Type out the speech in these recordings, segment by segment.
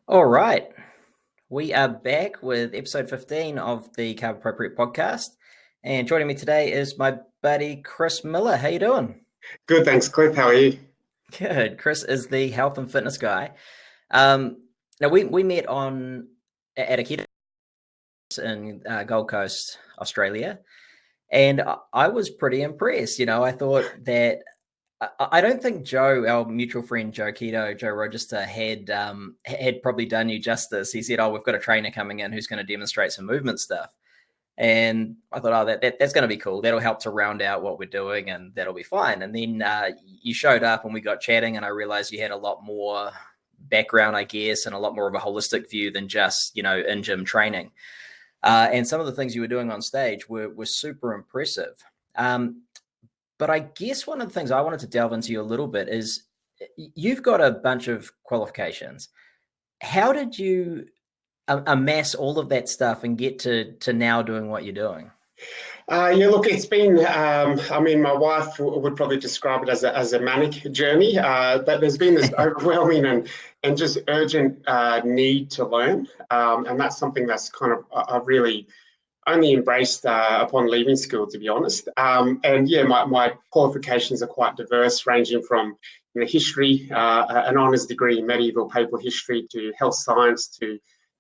All right. We are back with episode 15 of the Carb-Appropriate Podcast. And joining me today is my buddy Chris Miller. How you doing? Good, thanks, Cliff. How are you? Good. Chris is the health and fitness guy. Now we met on at a keto in Gold Coast, Australia, and I was pretty impressed. I thought that I don't think Joe, our mutual friend Joe Rochester, had probably done you justice. He said, "Oh, we've got a trainer coming in who's going to demonstrate some movement stuff." And I thought, oh, that's going to be cool. That'll help to round out what we're doing, and that'll be fine. And then you showed up, and we got chatting, and I realized you had a lot more background, I guess, and a lot more of a holistic view than just in gym training. And some of the things you were doing on stage were super impressive. But I guess one of the things I wanted to delve into you a little bit is you've got a bunch of qualifications. How did you amass all of that stuff and get to now doing what you're doing? Yeah, look, it's been, my wife would probably describe it as a manic journey, but there's been this overwhelming and just urgent need to learn. And that's something that's kind of, I've really only embraced upon leaving school, to be honest. And yeah, my qualifications are quite diverse, ranging from history, an honours degree in medieval papal history, to health science, to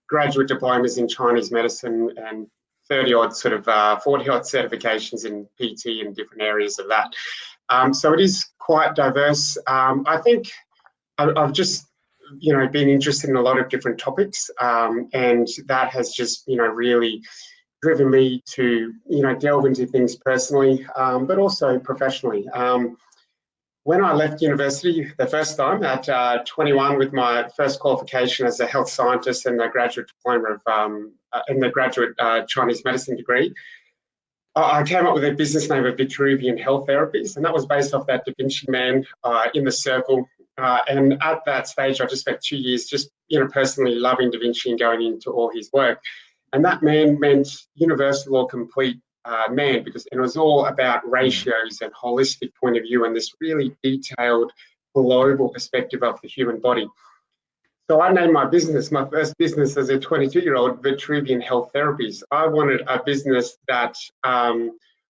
graduate diplomas in Chinese medicine, and 30 odd 40 odd certifications in PT and different areas of that. So it is quite diverse. I think I've just been interested in a lot of different topics, and that has just really driven me to delve into things personally, but also professionally. When I left university the first time at 21 with my first qualification as a health scientist and a graduate diploma in the graduate Chinese medicine degree, I came up with a business name of Vitruvian Health Therapies, and that was based off that Da Vinci Man in the circle. And at that stage, I just spent 2 years just personally loving Da Vinci and going into all his work. And that man meant universal or complete man, because it was all about ratios and holistic point of view and this really detailed global perspective of the human body. So I named my first business as a 22-year-old, Vitruvian Health Therapies. I wanted a business that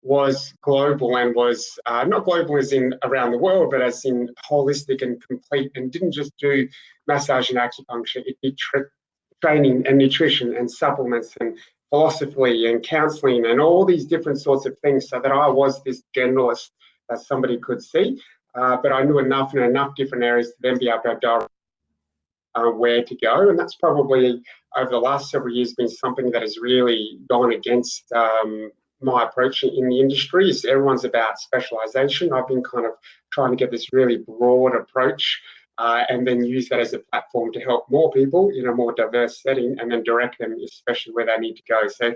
was global and was not global as in around the world, but as in holistic and complete, and didn't just do massage and acupuncture. It did training and nutrition and supplements and philosophy and counseling and all these different sorts of things, so that I was this generalist that somebody could see. But I knew enough in enough different areas to then be able to direct where to go. And that's probably over the last several years been something that has really gone against my approach in the industry. Is everyone's about specialization. I've been kind of trying to get this really broad approach and then use that as a platform to help more people in a more diverse setting, and then direct them especially where they need to go. So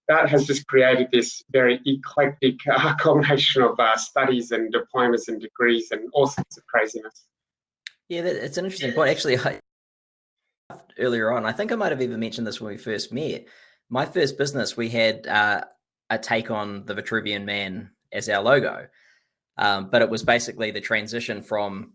that has just created this very eclectic combination of studies and diplomas and degrees and all sorts of craziness. Yeah, it's an interesting point. Actually, earlier on, I think I might have even mentioned this when we first met. My first business, we had a take on the Vitruvian Man as our logo. But it was basically the transition from,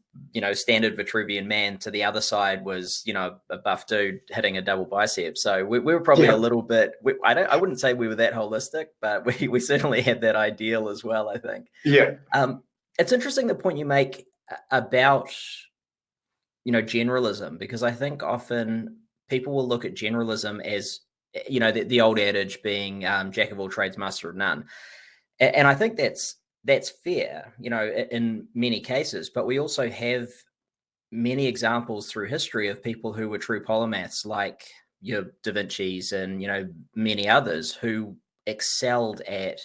standard Vitruvian Man to the other side was, a buff dude hitting a double bicep. So we were probably a little bit, I wouldn't say we were that holistic, but we certainly had that ideal as well, I think. Yeah. It's interesting the point you make about, generalism, because I think often people will look at generalism as, the old adage being jack of all trades, master of none. And I think that's fair, in many cases, but we also have many examples through history of people who were true polymaths, like your Da Vinci's and, many others who excelled at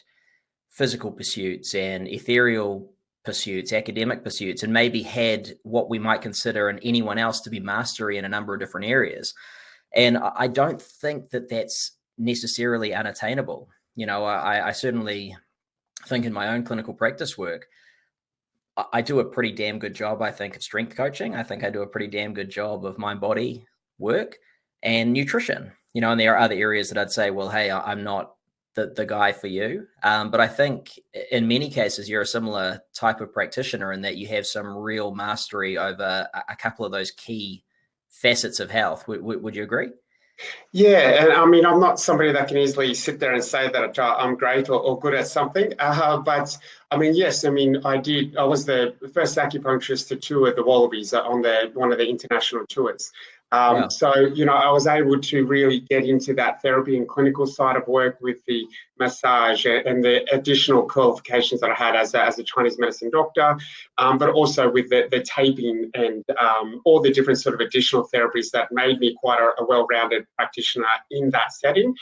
physical pursuits and ethereal pursuits, academic pursuits, and maybe had what we might consider in anyone else to be mastery in a number of different areas. And I don't think that that's necessarily unattainable. I certainly think in my own clinical practice work, I do a pretty damn good job, I think, of strength coaching. I think I do a pretty damn good job of mind body work and nutrition, and there are other areas that I'd say, well, hey, I'm not the guy for you. But I think in many cases, you're a similar type of practitioner in that you have some real mastery over a couple of those key facets of health. Would you agree? Yeah, and I mean, I'm not somebody that can easily sit there and say that I'm great or good at something. But I mean, yes, I mean, I was the first acupuncturist to tour the Wallabies on one of the international tours. Wow. So, I was able to really get into that therapy and clinical side of work with the massage and the additional qualifications that I had as a Chinese medicine doctor, but also with the taping and all the different sort of additional therapies that made me quite a well-rounded practitioner in that setting.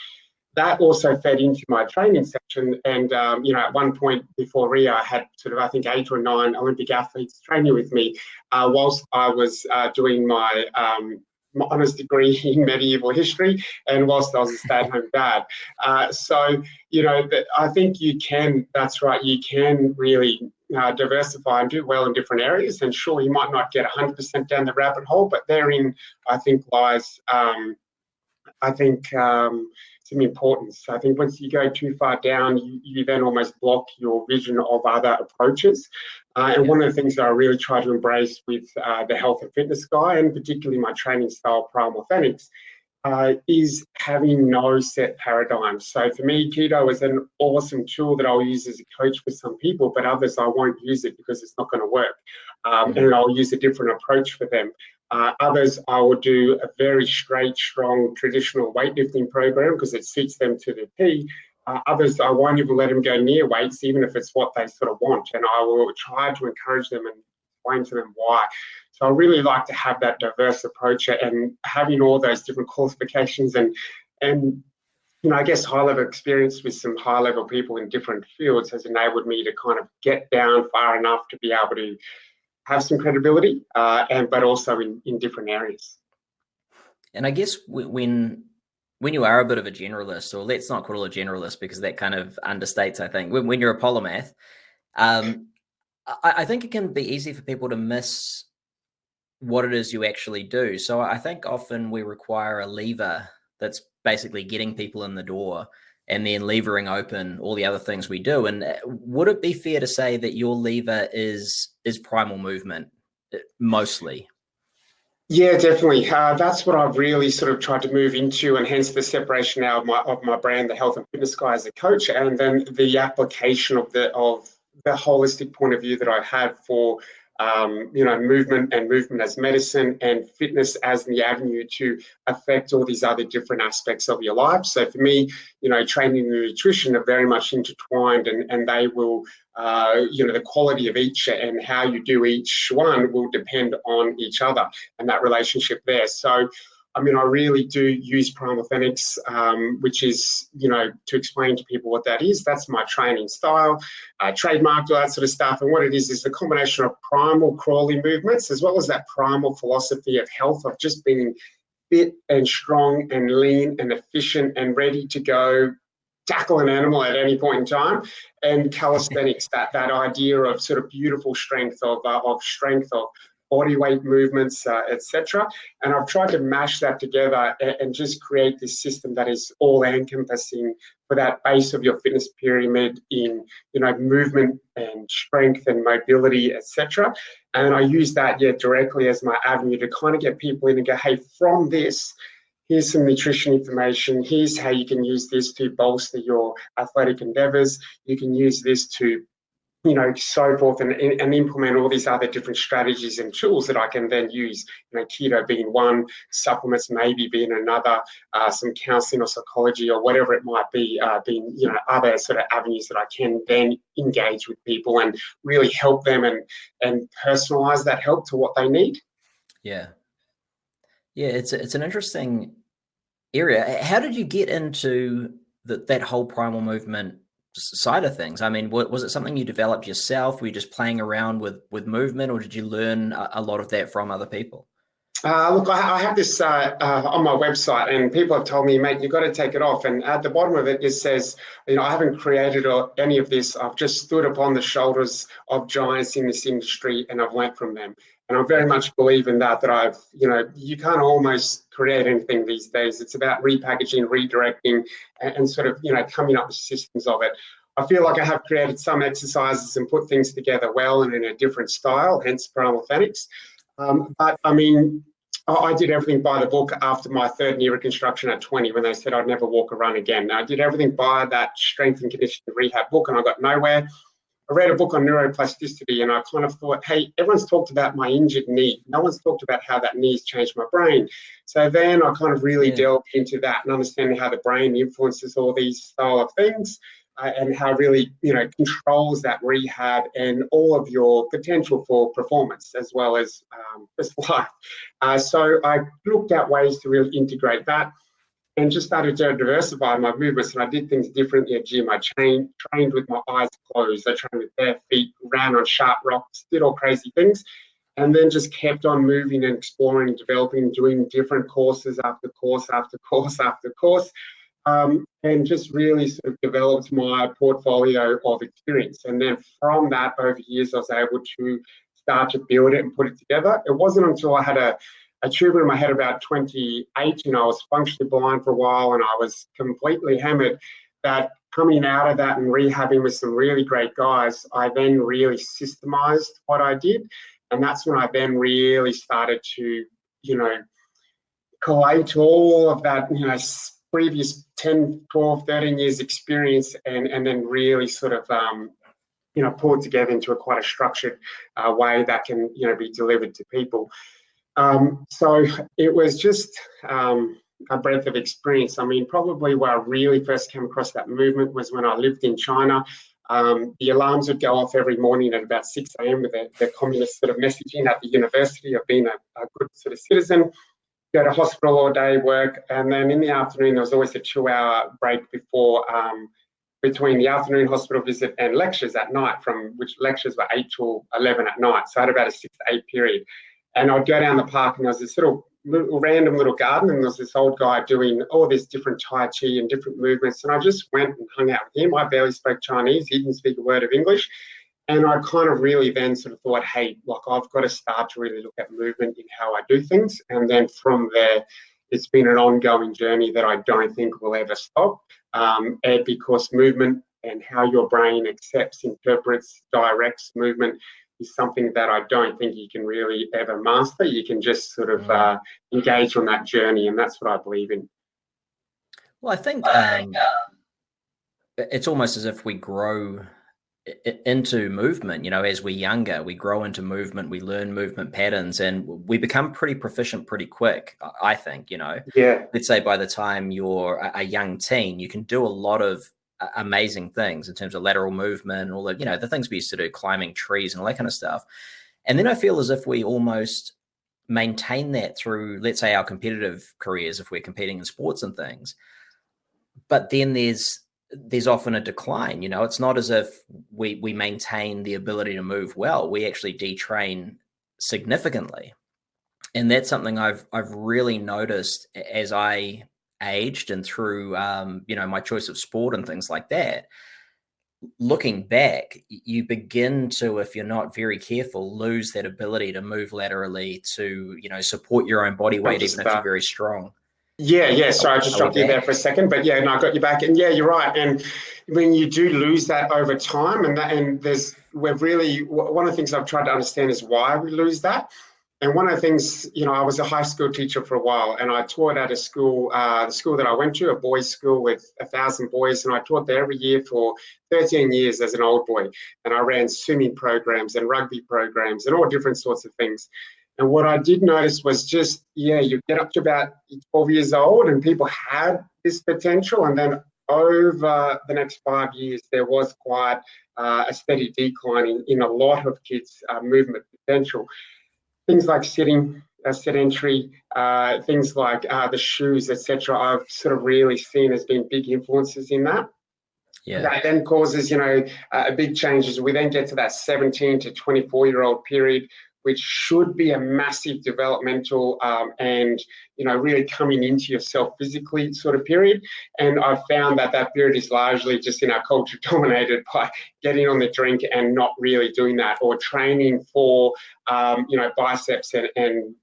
That also fed into my training section. And, at one point before Rio, I had sort of, I think, 8 or 9 Olympic athletes training with me whilst I was doing my honours degree in medieval history and whilst I was a stay-at-home dad. So, I think that's right, you can really diversify and do well in different areas. And sure, you might not get 100% down the rabbit hole, but therein, I think, lies some importance. I think once you go too far down, you then almost block your vision of other approaches. And one of the things that I really try to embrace with the health and fitness guy, and particularly my training style, Primal, is having no set paradigm. So for me, keto is an awesome tool that I'll use as a coach for some people, but others I won't use it because it's not going to work. And I'll use a different approach for them. Others, I will do a very straight, strong, traditional weightlifting program because it suits them to the T. Others, I won't even let them go near weights, even if it's what they sort of want. And I will try to encourage them and explain to them why. So I really like to have that diverse approach and having all those different qualifications and I guess high-level experience with some high-level people in different fields has enabled me to kind of get down far enough to be able to have some credibility, but also in different areas. And I guess when you are a bit of a generalist, or let's not call it a generalist because that kind of understates, I think, when you're a polymath, I think it can be easy for people to miss what it is you actually do. So I think often we require a lever that's basically getting people in the door and then levering open all the other things we do. And would it be fair to say that your lever is primal movement mostly? Yeah, definitely. That's what I've really sort of tried to move into, and hence the separation now of my brand, the health and fitness guy, as a coach, and then the application of the holistic point of view that I have for movement and movement as medicine and fitness as the avenue to affect all these other different aspects of your life. So for me, training and nutrition are very much intertwined, and they will, the quality of each and how you do each one will depend on each other and that relationship there. So I mean, I really do use Primal, which is, to explain to people what that is. That's my training style, trademarked, all that sort of stuff. And what it is a combination of primal crawling movements as well as that primal philosophy of health, of just being fit and strong and lean and efficient and ready to go tackle an animal at any point in time, and calisthenics, that idea of sort of beautiful strength, of body weight movements, etc. And I've tried to mash that together and just create this system that is all encompassing for that base of your fitness pyramid in, movement and strength and mobility, etc. And I use that directly as my avenue to kind of get people in and go, hey, from this, here's some nutrition information. Here's how you can use this to bolster your athletic endeavors. You can use this to, so forth, and implement all these other different strategies and tools that I can then use, keto being one, supplements maybe being another, some counseling or psychology or whatever it might be, being, other sort of avenues that I can then engage with people and really help them and personalize that help to what they need. Yeah. Yeah, it's an interesting area. How did you get into that whole primal movement side of things? I mean, was it something you developed yourself? Were you just playing around with movement, or did you learn a lot of that from other people? Look, I have this on my website, and people have told me, mate, you've got to take it off. And at the bottom of it, it says, I haven't created any of this. I've just stood upon the shoulders of giants in this industry, and I've learned from them. And I very much believe in that I've, you can't almost create anything these days. It's about repackaging, redirecting, and sort of, coming up with systems of it. I feel like I have created some exercises and put things together well and in a different style, hence Primal. But I mean, I did everything by the book after my third knee reconstruction at 20, when they said I'd never walk or run again. I did everything by that strength and conditioning rehab book, and I got nowhere. I read a book on neuroplasticity, and I kind of thought, hey, everyone's talked about my injured knee. No one's talked about how that knee's changed my brain. So then I kind of really delved into that and understanding how the brain influences all these style of things. And how really, controls that rehab and all of your potential for performance, as well as just life. So I looked at ways to really integrate that, and just started to diversify my movements. And I did things differently at gym. I trained with my eyes closed. I trained with bare feet, ran on sharp rocks, did all crazy things, and then just kept on moving and exploring, developing, doing different courses after course after course after course. And just really sort of developed my portfolio of experience. And then from that, over years, I was able to start to build it and put it together. It wasn't until I had a tumor in my head about 28, and I was functionally blind for a while, and I was completely hammered, that coming out of that and rehabbing with some really great guys, I then really systemized what I did. And that's when I then really started to, collate all of that, previous 10, 12, 13 years experience, and then really sort of, pull it together into quite a structured way that can, be delivered to people. So it was just a breadth of experience. I mean, probably where I really first came across that movement was when I lived in China. The alarms would go off every morning at about 6 a.m. with the communist sort of messaging at the university of being a good sort of citizen. Go to hospital all day, work, and then in the afternoon there was always a 2-hour break between the afternoon hospital visit and lectures at night, from which lectures were 8 till 11 at night. So I had about a 6 to 8 period. And I'd go down the park, and there was this random little garden, and there was this old guy doing all this different Tai Chi and different movements. And I just went and hung out with him. I barely spoke Chinese. He didn't speak a word of English. And I kind of really then sort of thought, hey, I've got to start to really look at movement in how I do things. And then from there, it's been an ongoing journey that I don't think will ever stop. Because movement and how your brain accepts, interprets, directs movement is something that I don't think you can really ever master. You can just sort of engage on that journey, and that's what I believe in. Well, I think it's almost as if we grow into movement, as we're younger, we grow into movement, we learn movement patterns, and we become pretty proficient pretty quick, I think. Let's say by the time you're a young teen, you can do a lot of amazing things in terms of lateral movement and all the, the things we used to do, climbing trees and all that kind of stuff. And then I feel as if we almost maintain that through, let's say, our competitive careers, if we're competing in sports and things. But then there's often a decline. It's not as if we maintain the ability to move well. We actually detrain significantly. And that's something I've really noticed as I aged and through, my choice of sport and things like that. Looking back, you begin to, if you're not very careful, lose that ability to move laterally, to, support your own body weight, even if you're very strong. Yeah. Sorry, I just dropped you there for a second, but yeah, no, I got you back. And yeah, you're right. And when you do lose that over time, one of the things I've tried to understand is why we lose that. And one of the things, I was a high school teacher for a while, and I taught at a school, the school that I went to, a boys' school with 1,000 boys, and I taught there every year for 13 years as an old boy. And I ran swimming programs and rugby programs and all different sorts of things. And what I did notice was just, you get up to about 12 years old and people had this potential. And then over the next 5 years, there was quite a steady decline in a lot of kids' movement potential. Things like sitting, sedentary, things like the shoes, etc. I've sort of really seen as being big influences in that. Yeah. That then causes, a big change as we then get to that 17 to 24-year-old period, which should be a massive developmental and, really coming into yourself physically sort of period. And I've found that period is largely just in our culture dominated by getting on the drink and not really doing that, or training for, biceps and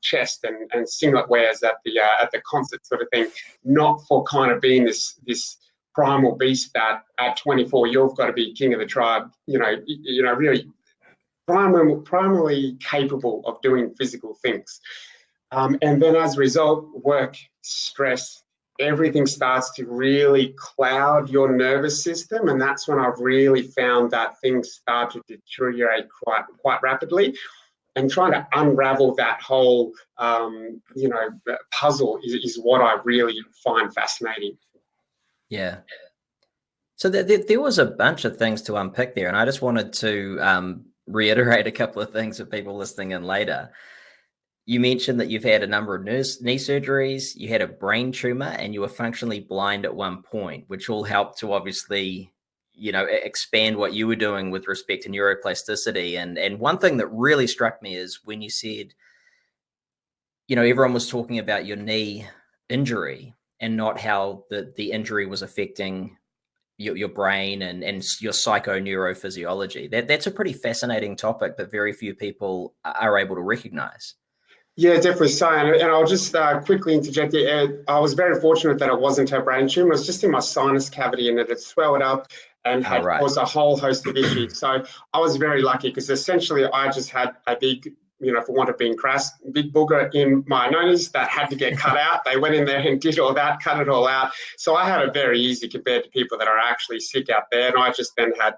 chest and singlet wears at the concert sort of thing, not for kind of being this primal beast that at 24 you've got to be king of the tribe, really primarily capable of doing physical things. And then as a result, work, stress, everything starts to really cloud your nervous system. And that's when I've really found that things start to deteriorate quite rapidly. And trying to unravel that whole, puzzle is what I really find fascinating. Yeah. So there was a bunch of things to unpick there. And I just wanted to reiterate a couple of things for people listening in later. You mentioned that you've had a number of knee surgeries, you had a brain tumor, and you were functionally blind at one point, which all helped to obviously, expand what you were doing with respect to neuroplasticity. And one thing that really struck me is when you said, everyone was talking about your knee injury and not how the injury was affecting your brain and your psychoneurophysiology. That's a pretty fascinating topic that very few people are able to recognize. Yeah, definitely so. And I'll just quickly interject here. I was very fortunate that it wasn't a brain tumor. It was just in my sinus cavity, and it had swelled up and had caused a whole host of issues. So I was very lucky because essentially I just had a big, for want of being crass, big booger in my nose that had to get cut out. They went in there and did all that, cut it all out. So I had it very easy compared to people that are actually sick out there. And I just then had,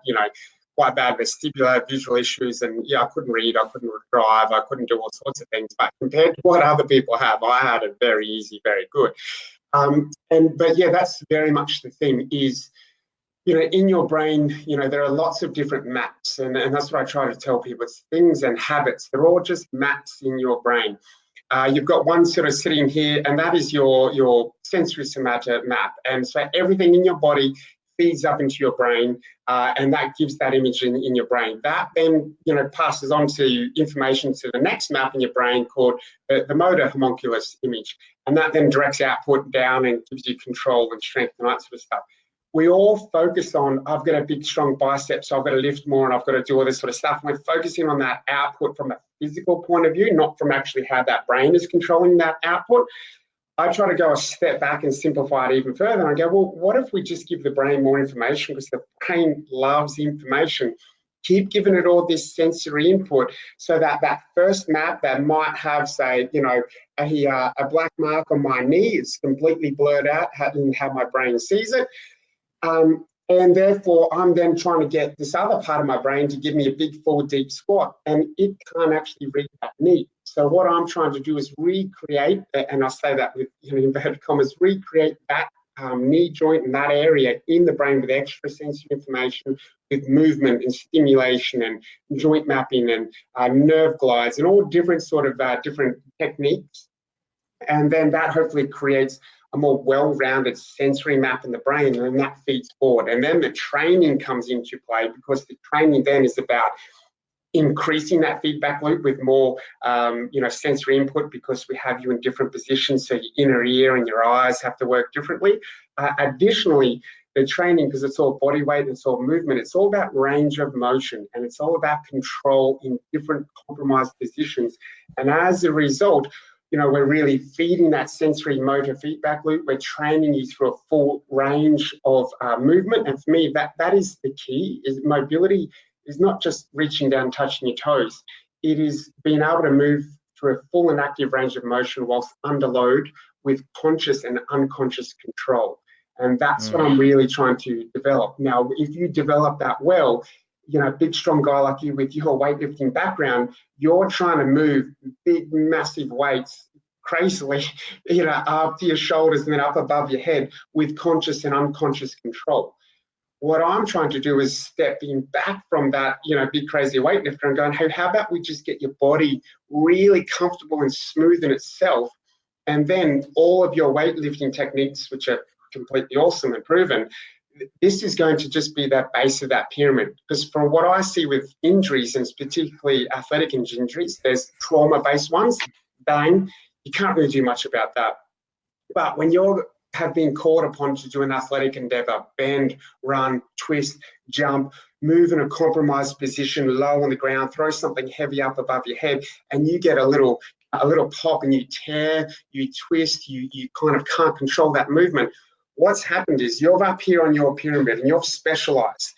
quite bad vestibular, visual issues, and I couldn't read, I couldn't drive, I couldn't do all sorts of things. But compared to what other people have, I had it very easy, very good. But that's very much the thing is, in your brain, there are lots of different maps, and that's what I try to tell people. It's things and habits. They're all just maps in your brain. You've got one sort of sitting here, and that is your sensory somata map. And so everything in your body feeds up into your brain, and that gives that image in your brain. That then, passes on to information to the next map in your brain called the motor homunculus image. And that then directs output down and gives you control and strength and that sort of stuff. We all focus on, I've got a big, strong bicep, so I've got to lift more and I've got to do all this sort of stuff. And we're focusing on that output from a physical point of view, not from actually how that brain is controlling that output. I try to go a step back and simplify it even further. And I go, well, what if we just give the brain more information? Because the brain loves information. Keep giving it all this sensory input so that first map that might have, say, a black mark on my knee is completely blurred out in how my brain sees it. And therefore, I'm then trying to get this other part of my brain to give me a big, full, deep squat, and it can't actually read that knee. So what I'm trying to do is recreate, and I say that with inverted commas, recreate that knee joint in that area in the brain with extra sensory information, with movement and stimulation and joint mapping and nerve glides and all different sort of different techniques. And then that hopefully creates a more well-rounded sensory map in the brain, and that feeds forward. And then the training comes into play, because the training then is about increasing that feedback loop with more, sensory input, because we have you in different positions, so your inner ear and your eyes have to work differently. Additionally, the training, because it's all body weight, it's all movement, it's all about range of motion, and it's all about control in different compromised positions. And as a result, we're really feeding that sensory motor feedback loop. We're training you through a full range of movement. And for me, that is the key, is mobility is not just reaching down, touching your toes. It is being able to move through a full and active range of motion whilst under load with conscious and unconscious control. And that's what I'm really trying to develop. Now, if you develop that well, a big, strong guy like you with your weightlifting background, you're trying to move big, massive weights crazily, up to your shoulders and then up above your head with conscious and unconscious control. What I'm trying to do is stepping back from that, big, crazy weightlifter and going, hey, how about we just get your body really comfortable and smooth in itself, and then all of your weightlifting techniques, which are completely awesome and proven, this is going to just be that base of that pyramid. Because from what I see with injuries, and particularly athletic injuries, there's trauma-based ones, bang, you can't really do much about that. But when you have been called upon to do an athletic endeavor, bend, run, twist, jump, move in a compromised position, low on the ground, throw something heavy up above your head, and you get a little pop and you tear, you twist, you kind of can't control that movement. What's happened is you're up here on your pyramid and you're specialized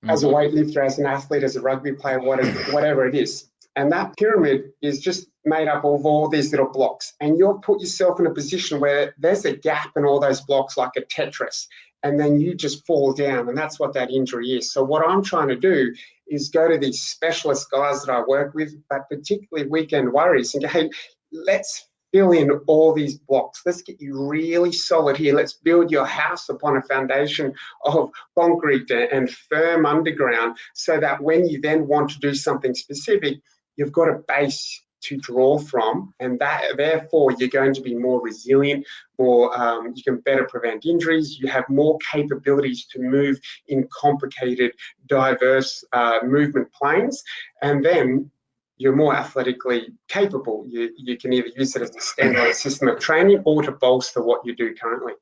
as a weightlifter, as an athlete, as a rugby player, whatever it is. And that pyramid is just made up of all these little blocks. And you'll put yourself in a position where there's a gap in all those blocks like a Tetris, and then you just fall down. And that's what that injury is. So what I'm trying to do is go to these specialist guys that I work with, but particularly weekend warriors, and go, hey, let's fill in all these blocks. Let's get you really solid here. Let's build your house upon a foundation of concrete and firm underground, so that when you then want to do something specific, you've got a base to draw from, and that therefore you're going to be more resilient, more you can better prevent injuries, you have more capabilities to move in complicated, diverse movement planes, and then you're more athletically capable. You can either use it as a standalone system of training or to bolster what you do currently.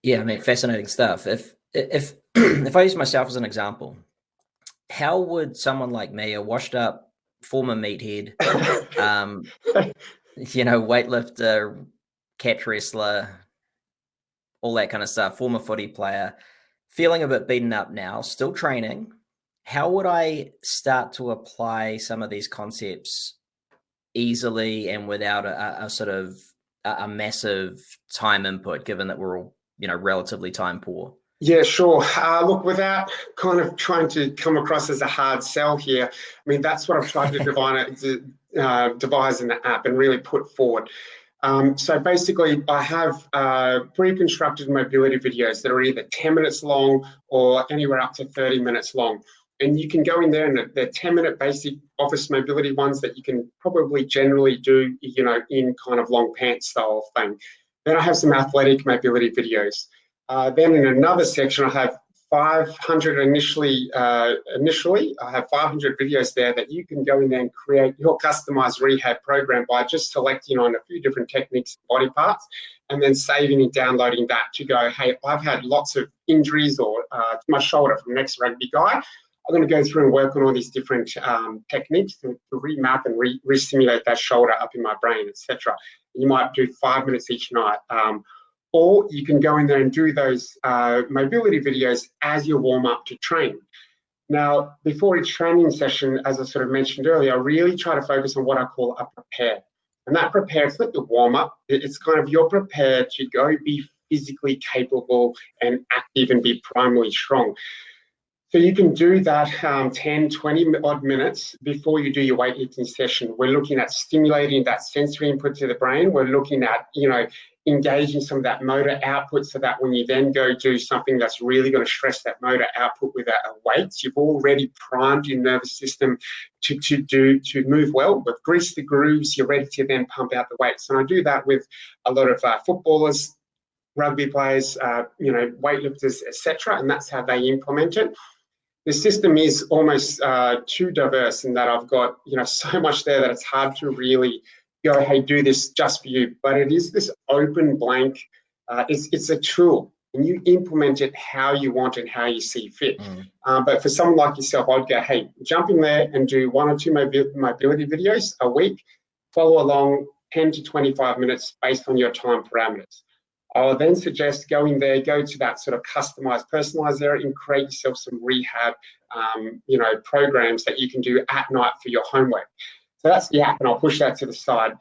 Yeah, I mean, fascinating stuff. If if I use myself as an example, how would someone like me, a washed up former meathead, weightlifter, catch wrestler, all that kind of stuff, former footy player, feeling a bit beaten up now, still training, how would I start to apply some of these concepts easily and without a sort of a massive time input, given that we're all, relatively time poor? Yeah, sure. Look, without kind of trying to come across as a hard sell here, I mean, that's what I've tried to devise in the app and really put forward. So basically, I have pre-constructed mobility videos that are either 10 minutes long or anywhere up to 30 minutes long. And you can go in there, and they're 10-minute basic office mobility ones that you can probably generally do, in kind of long pants style thing. Then I have some athletic mobility videos. Then in another section, I have 500 initially. I have 500 videos there that you can go in there and create your customized rehab program by just selecting on a few different techniques, body parts, and then saving and downloading that to go, hey, I've had lots of injuries or my shoulder from an ex-rugby guy. I'm going to go through and work on all these different techniques to remap and re-stimulate that shoulder up in my brain, etc. You might do 5 minutes each night. Or you can go in there and do those mobility videos as you warm up to train. Now, before each training session, as I sort of mentioned earlier, I really try to focus on what I call a prepare. And that prepare, it's not the warm up, it's kind of you're prepared to go be physically capable and active and be primally strong. So you can do that 10, 20 odd minutes before you do your weightlifting session. We're looking at stimulating that sensory input to the brain. We're looking at, engaging some of that motor output, so that when you then go do something that's really going to stress that motor output with weights, you've already primed your nervous system to move well. We've greased the grooves, you're ready to then pump out the weights. And I do that with a lot of footballers, rugby players, weightlifters, etc. And that's how they implement it. The system is almost too diverse in that I've got so much there that it's hard to really go, hey, do this just for you. But it is this open blank. It's a tool, and you implement it how you want and how you see fit. But for someone like yourself, I'd go, hey, jump in there and do 1 or 2 mobility videos a week. Follow along 10 to 25 minutes based on your time parameters. I'll then suggest going there, go to that sort of customized, personalized area and create yourself some rehab, programs that you can do at night for your homework. So that's the app, and I'll push that to the side.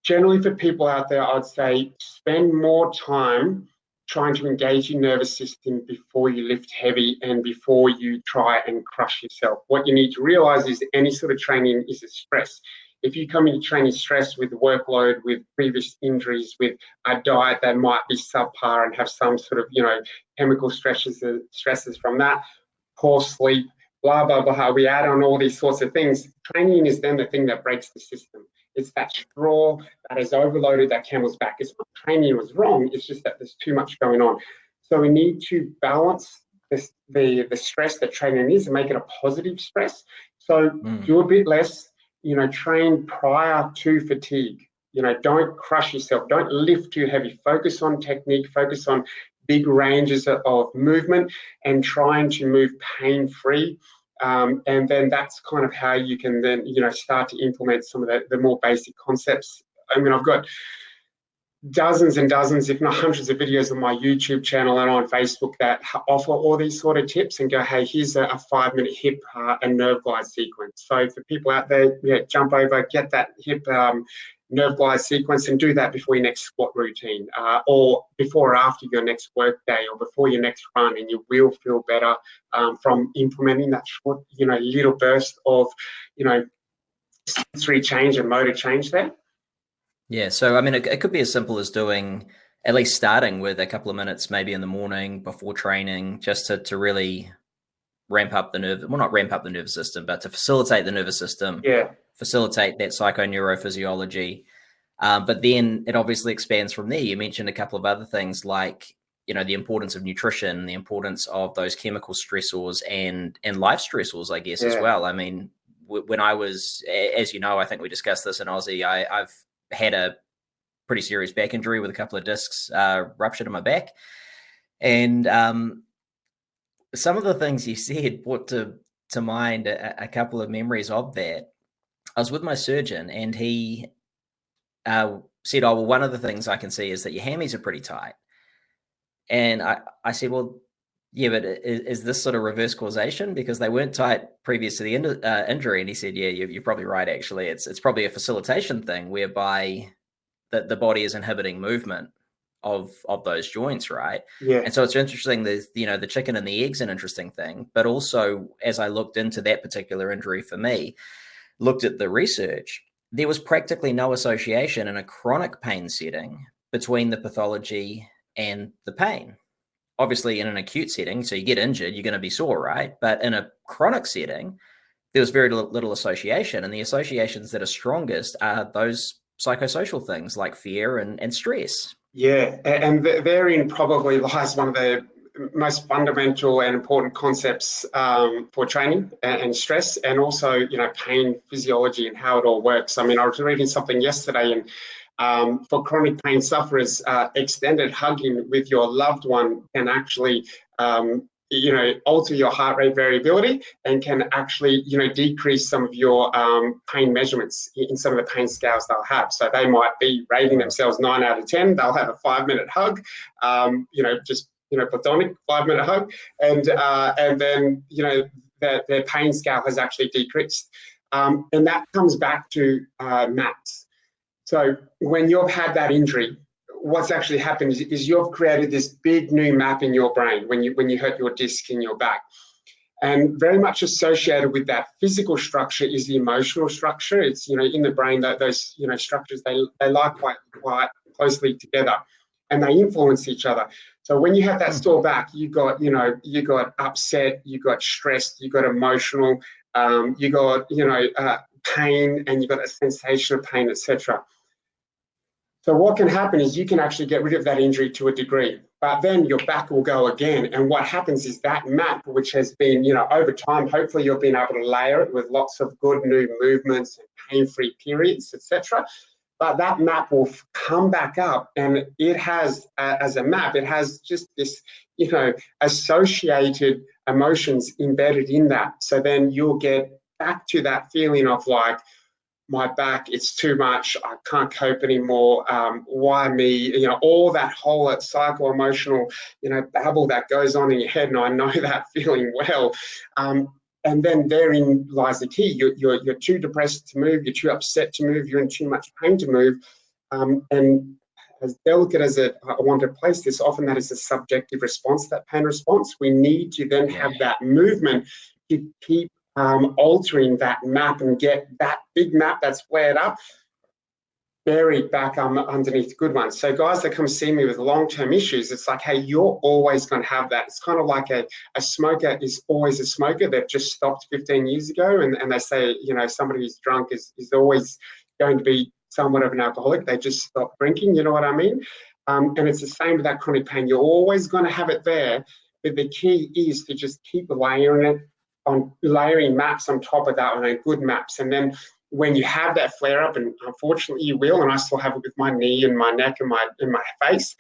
Generally, for people out there, I'd say spend more time trying to engage your nervous system before you lift heavy and before you try and crush yourself. What you need to realize is any sort of training is a stress. If you come into training stressed with workload, with previous injuries, with a diet that might be subpar and have some sort of, chemical stresses from that, poor sleep, blah, blah, blah, we add on all these sorts of things. Training is then the thing that breaks the system. It's that straw that has overloaded that camel's back. It's not training was wrong, it's just that there's too much going on. So we need to balance the stress that training is and make it a positive stress. So do a bit less, train prior to fatigue. Don't crush yourself. Don't lift too heavy. Focus on technique, focus on big ranges of movement and trying to move pain-free. And then that's kind of how you can then, start to implement some of the more basic concepts. I mean, I've got dozens and dozens, if not hundreds of videos on my YouTube channel and on Facebook that offer all these sort of tips and go, hey, here's a 5-minute hip and nerve glide sequence. So for people out there, jump over, get that hip nerve glide sequence and do that before your next squat routine or before or after your next work day or before your next run, and you will feel better from implementing that short, little burst of, sensory change and motor change there. Yeah, so I mean, it could be as simple as doing, at least starting with a couple of minutes, maybe in the morning before training, just to really ramp up the not ramp up the nervous system, but to facilitate the nervous system, facilitate that psychoneurophysiology. But then it obviously expands from there. You mentioned a couple of other things like, the importance of nutrition, the importance of those chemical stressors and life stressors, I guess, as well. I mean, when I was, as you know, I think we discussed this in Aussie, I've had a pretty serious back injury with a couple of discs ruptured in my back. And some of the things you said brought to mind a couple of memories of that. I was with my surgeon and he said, oh, well, one of the things I can see is that your hammies are pretty tight. And I said, well, yeah, but is this sort of reverse causation? Because they weren't tight previous to the injury. And he said, yeah, you're probably right, actually. It's probably a facilitation thing whereby the body is inhibiting movement of those joints, right? Yeah. And so it's interesting, the chicken and the egg's an interesting thing. But also, as I looked into that particular injury for me, looked at the research, there was practically no association in a chronic pain setting between the pathology and the pain. Obviously, in an acute setting, so you get injured, you're going to be sore, right? But in a chronic setting, there was very little association. And the associations that are strongest are those psychosocial things like fear and stress. Yeah, and therein probably lies one of the most fundamental and important concepts for training and stress, and also, pain physiology and how it all works. I mean, I was reading something yesterday, and for chronic pain sufferers, extended hugging with your loved one can actually, alter your heart rate variability and can actually, decrease some of your pain measurements in some of the pain scales they'll have. So they might be rating themselves 9 out of 10. They'll have a 5-minute hug, platonic 5-minute hug, and then, their pain scale has actually decreased. And that comes back to MAPS. So when you've had that injury, what's actually happened is you've created this big new map in your brain when you hurt your disc in your back. And very much associated with that physical structure is the emotional structure. It's, in the brain, that those, structures, they lie quite closely together and they influence each other. So when you have that sore back, you got upset, you got stressed, you got emotional, you got, pain, and you got a sensation of pain, etc. So what can happen is you can actually get rid of that injury to a degree, but then your back will go again. And what happens is that map, which has been, over time, hopefully you've been able to layer it with lots of good new movements and pain-free periods, etc. But that map will come back up, and it has, as a map, it has just this, associated emotions embedded in that. So then you'll get back to that feeling of like, my back, it's too much, I can't cope anymore, why me, all that whole psycho-emotional, babble that goes on in your head, and I know that feeling well. And then therein lies the key. You're too depressed to move, you're too upset to move, you're in too much pain to move. And as delicate as I want to place this, often that is a subjective response, that pain response. We need to then have that movement to keep altering that map and get that big map that's flared up buried back underneath good ones. So guys that come see me with long-term issues, it's like, hey, you're always going to have that. It's kind of like a smoker is always a smoker. They've just stopped 15 years ago, and they say, somebody who's drunk is always going to be somewhat of an alcoholic. They just stopped drinking, you know what I mean? And it's the same with that chronic pain. You're always going to have it there, but the key is to just keep layering it, on layering maps on top of that, on good maps. And then when you have that flare up, and unfortunately you will, and I still have it with my knee and my neck and my face,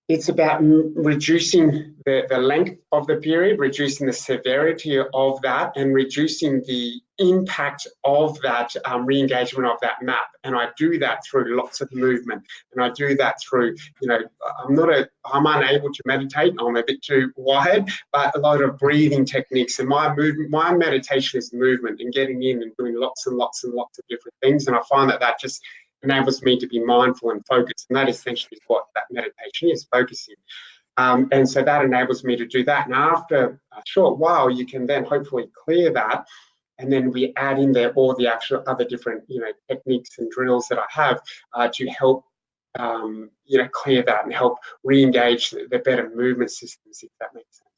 It's about reducing the length of the period, reducing the severity of that, and reducing the impact of that re-engagement of that MAP. And I do that through lots of movement. And I do that through, I'm unable to meditate. I'm a bit too wired, but a lot of breathing techniques. And my meditation is movement and getting in and doing lots and lots and lots of different things. And I find that just enables me to be mindful and focused, and that essentially is what that meditation is, focusing. And so that enables me to do that. And after a short while, you can then hopefully clear that, and then we add in there all the actual other different, techniques and drills that I have to help, clear that and help re-engage the better movement systems, if that makes sense.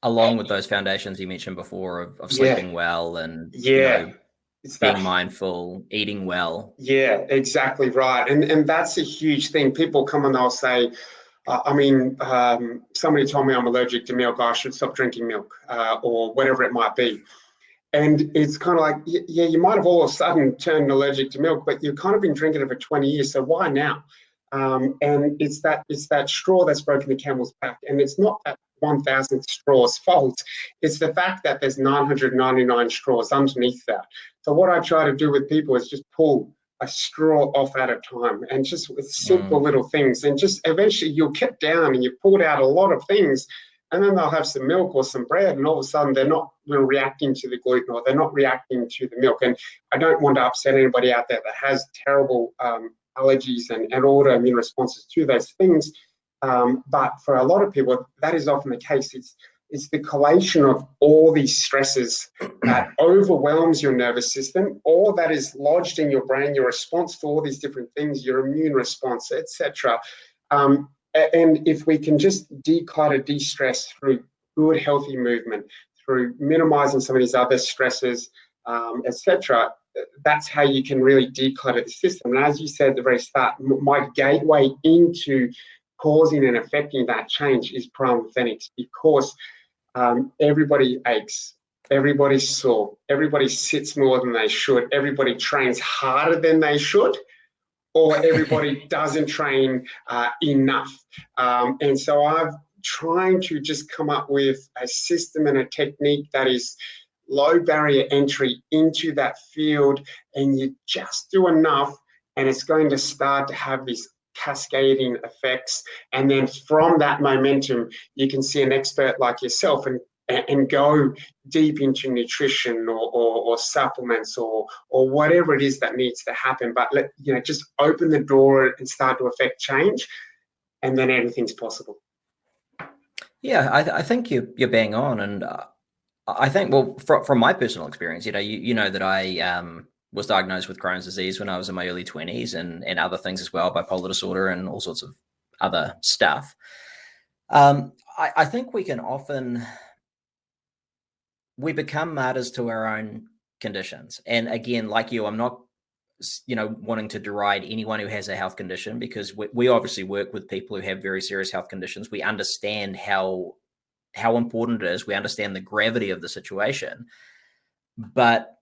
Along with those foundations you mentioned before of sleeping well and being mindful, eating well. Yeah, exactly right. And that's a huge thing. People come and they'll say, somebody told me I'm allergic to milk, I should stop drinking milk, or whatever it might be. And it's kind of like, yeah, you might have all of a sudden turned allergic to milk, but you've kind of been drinking it for 20 years, so why now? And it's that straw that's broken the camel's back. And it's not that 1,000th straw's fault. It's the fact that there's 999 straws underneath that. So what I try to do with people is just pull a straw off at a time, and just with simple little things, and just eventually you'll get down and you've pulled out a lot of things, and then they'll have some milk or some bread, and all of a sudden they're not reacting to the gluten, or they're not reacting to the milk. And I don't want to upset anybody out there that has terrible allergies and autoimmune responses to those things. But for a lot of people, that is often the case. It's the collation of all these stresses that overwhelms your nervous system, all that is lodged in your brain, your response to all these different things, your immune response, etc. And if we can just declutter, de-stress through good, healthy movement, through minimizing some of these other stresses, etc., that's how you can really declutter the system. And as you said at the very start, my gateway into causing and affecting that change is Primal Authentic, because everybody aches, everybody's sore, everybody sits more than they should, everybody trains harder than they should, or everybody doesn't train enough. And so I've trying to just come up with a system and a technique that is low barrier entry into that field, and you just do enough and it's going to start to have these cascading effects. And then from that momentum, you can see an expert like yourself and go deep into nutrition or supplements or whatever it is that needs to happen. But just open the door and start to affect change, and then everything's possible. Yeah, I think you're bang on. And I think, well, from my personal experience, you know that I was diagnosed with Crohn's disease when I was in my early 20s, and other things as well, bipolar disorder and all sorts of other stuff. I think we can often, we become martyrs to our own conditions. And again, like you, I'm not, wanting to deride anyone who has a health condition, because we obviously work with people who have very serious health conditions. We understand how important it is. We understand the gravity of the situation. But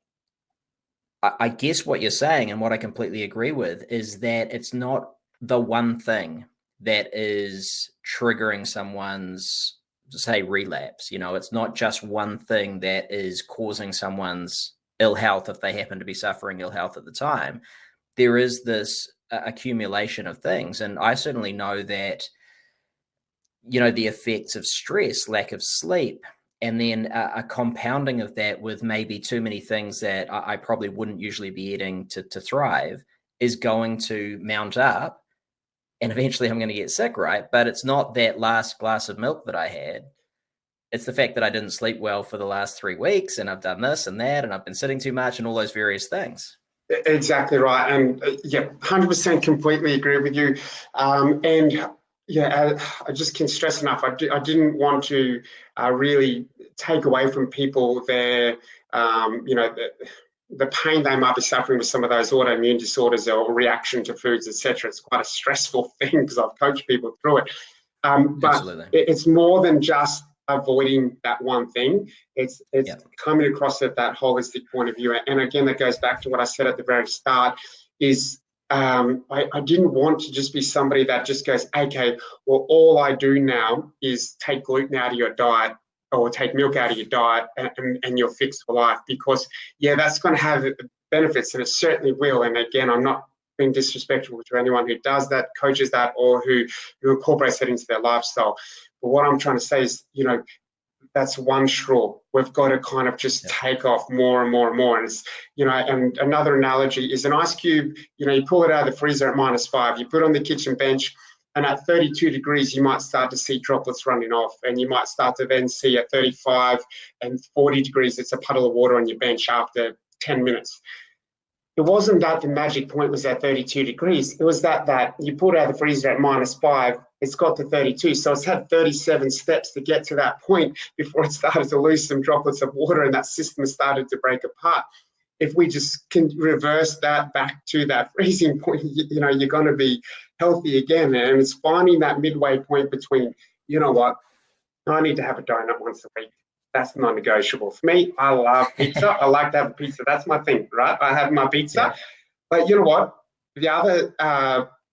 I guess what you're saying, and what I completely agree with, is that it's not the one thing that is triggering someone's, say, relapse. It's not just one thing that is causing someone's ill health if they happen to be suffering ill health at the time. There is this accumulation of things. And I certainly know that, the effects of stress, lack of sleep, and then a compounding of that with maybe too many things that I probably wouldn't usually be eating to thrive, is going to mount up. And eventually I'm going to get sick, right? But it's not that last glass of milk that I had. It's the fact that I didn't sleep well for the last 3 weeks, and I've done this and that, and I've been sitting too much, and all those various things. Exactly right. And 100% completely agree with you. I just can't stress enough. I didn't want to really take away from people their, the pain they might be suffering with some of those autoimmune disorders or reaction to foods, etc. It's quite a stressful thing, because I've coached people through it. But absolutely, it's more than just avoiding that one thing. It's coming across at that holistic point of view. And again, that goes back to what I said at the very start, is I didn't want to just be somebody that just goes, okay, well, all I do now is take gluten out of your diet or take milk out of your diet and you're fixed for life. Because, yeah, that's going to have benefits, and it certainly will. And again, I'm not being disrespectful to anyone who does that, coaches that, or who incorporates that into their lifestyle. But what I'm trying to say is, that's one straw. We've got to kind of just take off more and more and more. And it's, and another analogy is an ice cube. You pull it out of the freezer at -5. You put it on the kitchen bench, and at 32 degrees, you might start to see droplets running off, and you might start to then see at 35 and 40 degrees, it's a puddle of water on your bench after 10 minutes. It wasn't that the magic point was at 32 degrees. It was that you pulled it out of the freezer at -5, it's got to 32. So it's had 37 steps to get to that point before it started to lose some droplets of water and that system started to break apart. If we just can reverse that back to that freezing point, you're going to be healthy again. And it's finding that midway point between, what, I need to have a donut once a week. That's non-negotiable. For me, I love pizza. I like to have a pizza. That's my thing, right? I have my pizza. Yeah. But you know what? The other,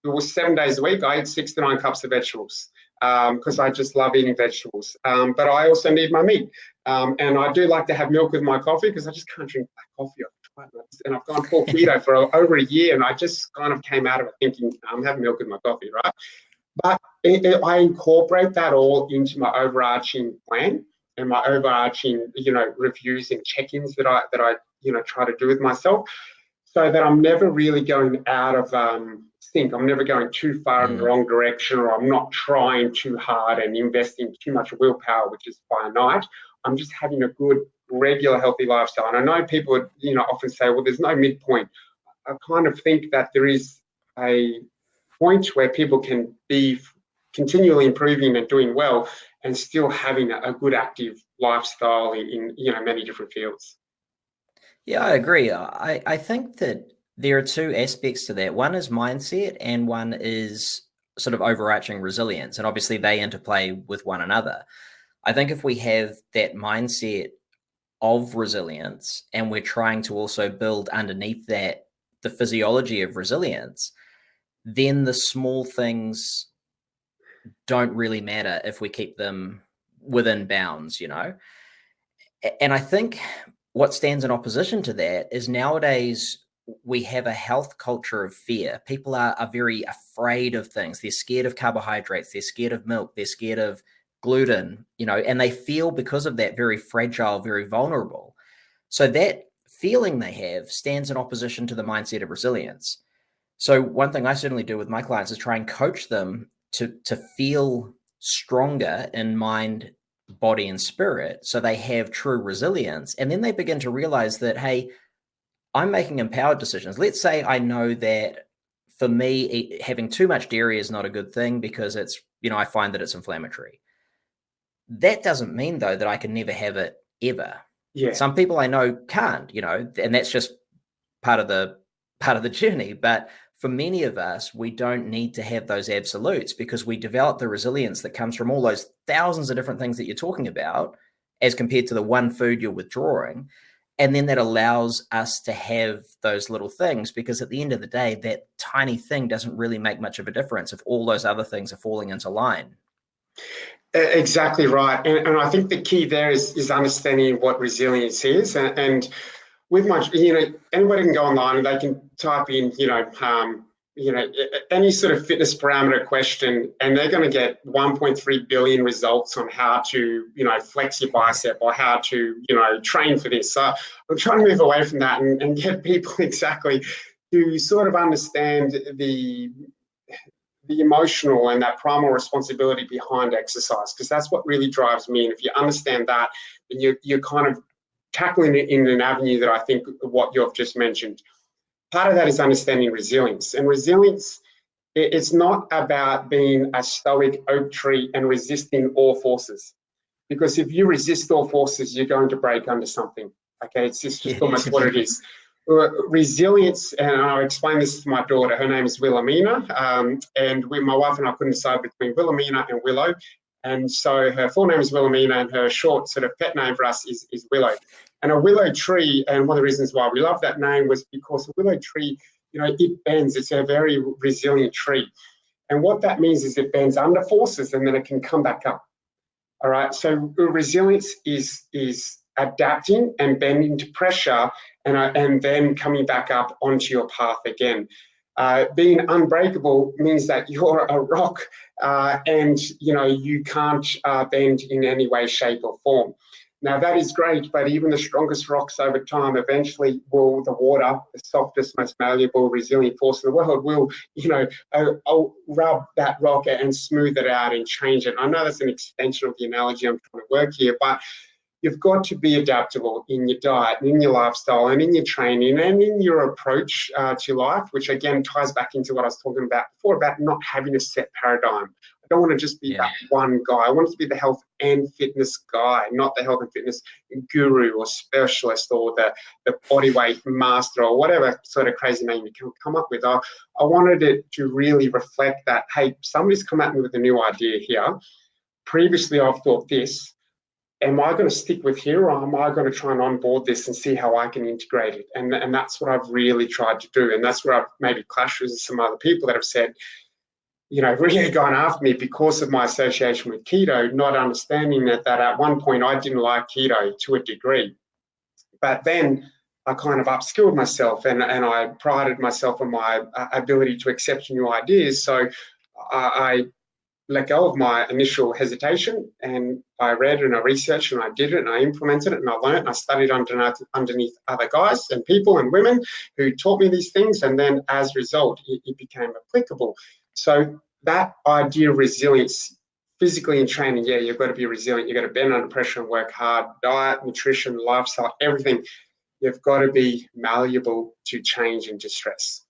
it was 7 days a week. I eat 6 to 9 cups of vegetables because I just love eating vegetables. But I also need my meat. And I do like to have milk with my coffee because I just can't drink black coffee. And I've gone full keto for over a year, and I just kind of came out of it thinking, I'm having milk with my coffee, right? But I incorporate that all into my overarching plan and my overarching, reviews and check-ins that I try to do with myself, so that I'm never really going out of sync. I'm never going too far in the wrong direction, or I'm not trying too hard and investing too much willpower, which is finite. I'm just having a good, regular, healthy lifestyle. And I know people would, often say, well, there's no midpoint. I kind of think that there is a point where people can be continually improving and doing well and still having a good active lifestyle in many different fields. Yeah, I agree. I think that there are two aspects to that. One is mindset and one is sort of overarching resilience. And obviously they interplay with one another. I think if we have that mindset of resilience and we're trying to also build underneath that the physiology of resilience, then the small things don't really matter if we keep them within bounds, And I think what stands in opposition to that is nowadays we have a health culture of fear. People are very afraid of things. They're scared of carbohydrates. They're scared of milk. They're scared of gluten, and they feel because of that very fragile, very vulnerable. So that feeling they have stands in opposition to the mindset of resilience. So one thing I certainly do with my clients is try and coach them to feel stronger in mind, body, and spirit, so they have true resilience. And then they begin to realize that, hey, I'm making empowered decisions. Let's say I know that for me, having too much dairy is not a good thing because it's, I find that it's inflammatory. That doesn't mean, though, that I can never have it ever. Yeah. Some people I know can't, and that's just part of the journey. But for many of us, we don't need to have those absolutes because we develop the resilience that comes from all those thousands of different things that you're talking about as compared to the one food you're withdrawing. And then that allows us to have those little things, because at the end of the day, that tiny thing doesn't really make much of a difference if all those other things are falling into line. Exactly right. And I think the key there is understanding what resilience is. And with my, anybody can go online and they can type in, any sort of fitness parameter question, and they're going to get 1.3 billion results on how to, flex your bicep or how to, train for this. So I'm trying to move away from that and get people exactly to sort of understand the emotional and that primal responsibility behind exercise, because that's what really drives me. And if you understand that, then you're kind of tackling it in an avenue that I think what you've just mentioned. Part of that is understanding resilience. And resilience, it's not about being a stoic oak tree and resisting all forces. Because if you resist all forces, you're going to break under something. Okay, it's just almost what it is. Resilience, and I'll explain this to my daughter. Her name is Wilhelmina, and my wife and I couldn't decide between Wilhelmina and Willow. And so her full name is Wilhelmina, and her short sort of pet name for us is Willow. And a willow tree, and one of the reasons why we love that name was because a willow tree it bends. It's a very resilient tree. And what that means is it bends under forces and then it can come back up. All right. So resilience is adapting and bending to pressure and then coming back up onto your path again. Being unbreakable means that you're a rock and you can't bend in any way, shape, or form. Now that is great, but even the strongest rocks over time eventually will, the water, the softest, most malleable, resilient force in the world, will, rub that rock and smooth it out and change it. I know that's an extension of the analogy I'm trying to work here, but you've got to be adaptable in your diet, and in your lifestyle, and in your training, and in your approach to life, which again ties back into what I was talking about before, about not having a set paradigm. I don't want to just be that one guy. I want to be the health and fitness guy, not the health and fitness guru or specialist or the bodyweight master or whatever sort of crazy name you can come up with. I wanted it to really reflect that, hey, somebody's come at me with a new idea here. Previously, I've thought this. Am I going to stick with here, or am I going to try and onboard this and see how I can integrate it? And that's what I've really tried to do. And that's where I've maybe clashed with some other people that have said, really gone after me because of my association with keto, not understanding that at one point I didn't like keto to a degree. But then I kind of upskilled myself and I prided myself on my ability to accept new ideas. So I let go of my initial hesitation, and I read and I researched and I did it and I implemented it and I learned and I studied underneath other guys and people and women who taught me these things, and then as a result it became applicable. So that idea of resilience, physically in training, you've got to be resilient, you've got to bend under pressure and work hard, diet, nutrition, lifestyle, everything. You've got to be malleable to change and to stress.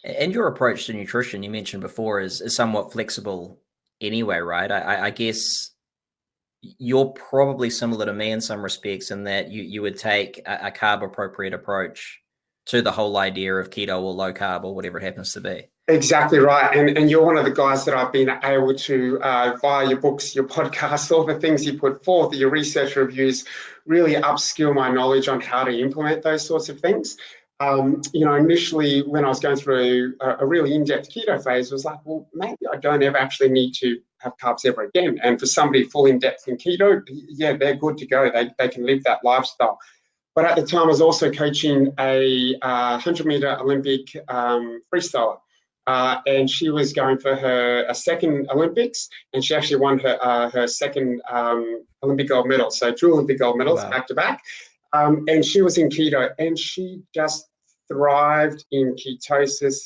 And your approach to nutrition, you mentioned before, is somewhat flexible anyway, right? I guess you're probably similar to me in some respects in that you would take a carb-appropriate approach to the whole idea of keto or low carb or whatever it happens to be. Exactly right. And you're one of the guys that I've been able to, via your books, your podcasts, all the things you put forth, your research reviews, really upskill my knowledge on how to implement those sorts of things. Initially when I was going through a really in-depth keto phase, I was like, well, maybe I don't ever actually need to have carbs ever again. And for somebody full in-depth in keto, they're good to go. They can live that lifestyle. But at the time, I was also coaching a 100-meter Olympic freestyler. And she was going for her second Olympics, and she actually won her second Olympic gold medal. So 2 Olympic gold medals back to back. And she was in keto, and she just thrived in ketosis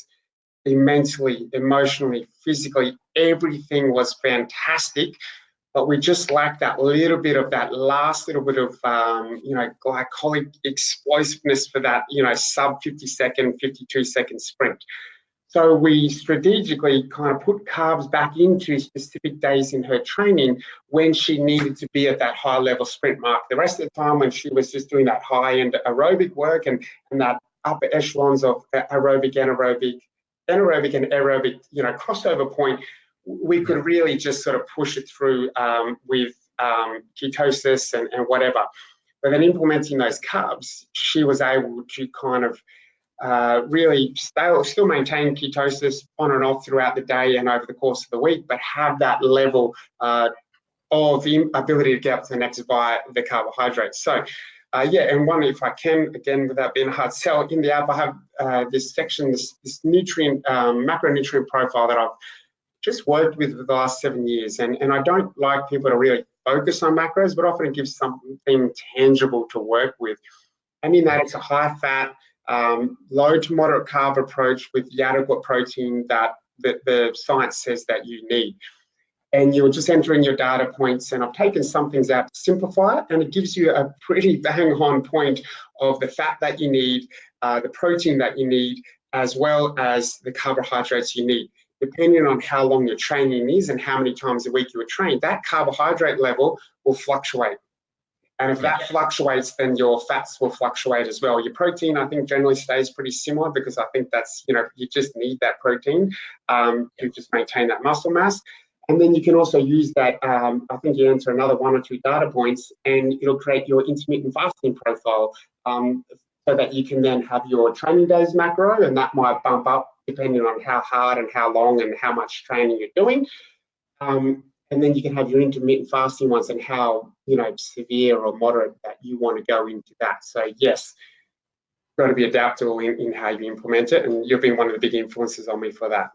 mentally, emotionally, physically. Everything was fantastic, but we just lacked that little bit of that last little bit of, glycolic explosiveness for that, sub 50-second, 52-second sprint. So we strategically kind of put carbs back into specific days in her training when she needed to be at that high level sprint mark. The rest of the time when she was just doing that high end aerobic work and that upper echelons of aerobic, anaerobic, and aerobic, crossover point, we could really just sort of push it through with ketosis and whatever. But then implementing those carbs, she was able to kind of really still maintain ketosis on and off throughout the day and over the course of the week, but have that level of the ability to get up to the next via the carbohydrates. So, and one, if I can, again, without being a hard sell, in the app, I have this section, this nutrient, macronutrient profile that I've just worked with for the last 7 years. And I don't like people to really focus on macros, but often it gives something tangible to work with. And in that, it's a high fat, low to moderate carb approach with the adequate protein that the science says that you need. And you'll just enter in your data points, and I've taken some things out to simplify it, and it gives you a pretty bang-on point of the fat that you need, the protein that you need, as well as the carbohydrates you need. Depending on how long your training is and how many times a week you were trained, that carbohydrate level will fluctuate. And if that fluctuates, then your fats will fluctuate as well. Your protein, I think, generally stays pretty similar because I think that's, you just need that protein to just maintain that muscle mass. And then you can also use that, I think you enter another 1 or 2 data points and it'll create your intermittent fasting profile. so that you can then have your training days macro, and that might bump up depending on how hard and how long and how much training you're doing. And then you can have your intermittent fasting ones and how, severe or moderate that you want to go into that. So yes, got to be adaptable in how you implement it. And you've been one of the big influences on me for that.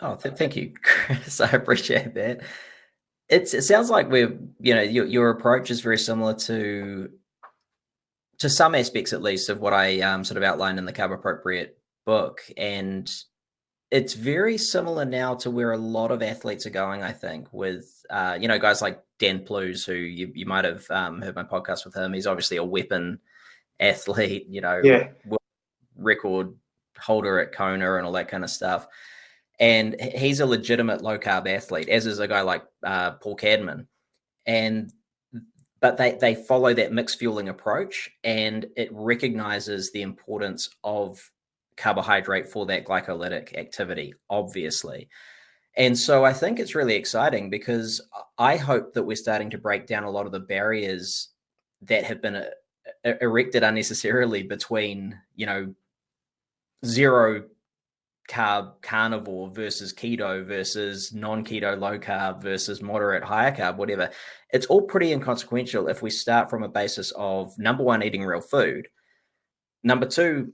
Oh, thank you, Chris. I appreciate that. It sounds like your approach is very similar to some aspects, at least, of what I sort of outlined in the Carb-Appropriate book. And it's very similar now to where a lot of athletes are going, I think, with, guys like Dan Plews, who you might have heard my podcast with him. He's obviously a weapon athlete, record holder at Kona and all that kind of stuff. And he's a legitimate low-carb athlete, as is a guy like Paul Cadman. But they follow that mixed fueling approach, and it recognizes the importance of carbohydrate for that glycolytic activity, obviously. And so I think it's really exciting, because I hope that we're starting to break down a lot of the barriers that have been erected unnecessarily between, zero carb carnivore versus keto versus non-keto low carb versus moderate higher carb, whatever. It's all pretty inconsequential if we start from a basis of, number one, eating real food. Number two,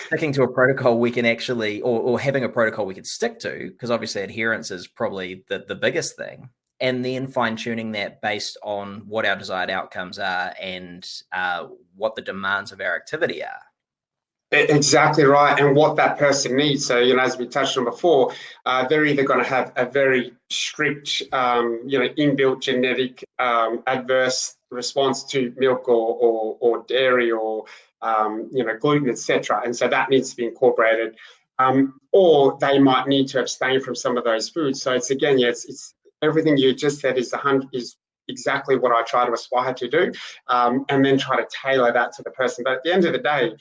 sticking to a protocol we can actually, or having a protocol we can stick to, because obviously adherence is probably the biggest thing. And then fine tuning that based on what our desired outcomes are and what the demands of our activity are. Exactly right, and what that person needs. So, as we touched on before, they're either going to have a very strict, inbuilt genetic adverse response to milk or dairy or gluten, etc. And so that needs to be incorporated. Or they might need to abstain from some of those foods. So it's again, it's everything you just said is exactly what I try to aspire to do, and then try to tailor that to the person. But at the end of the day,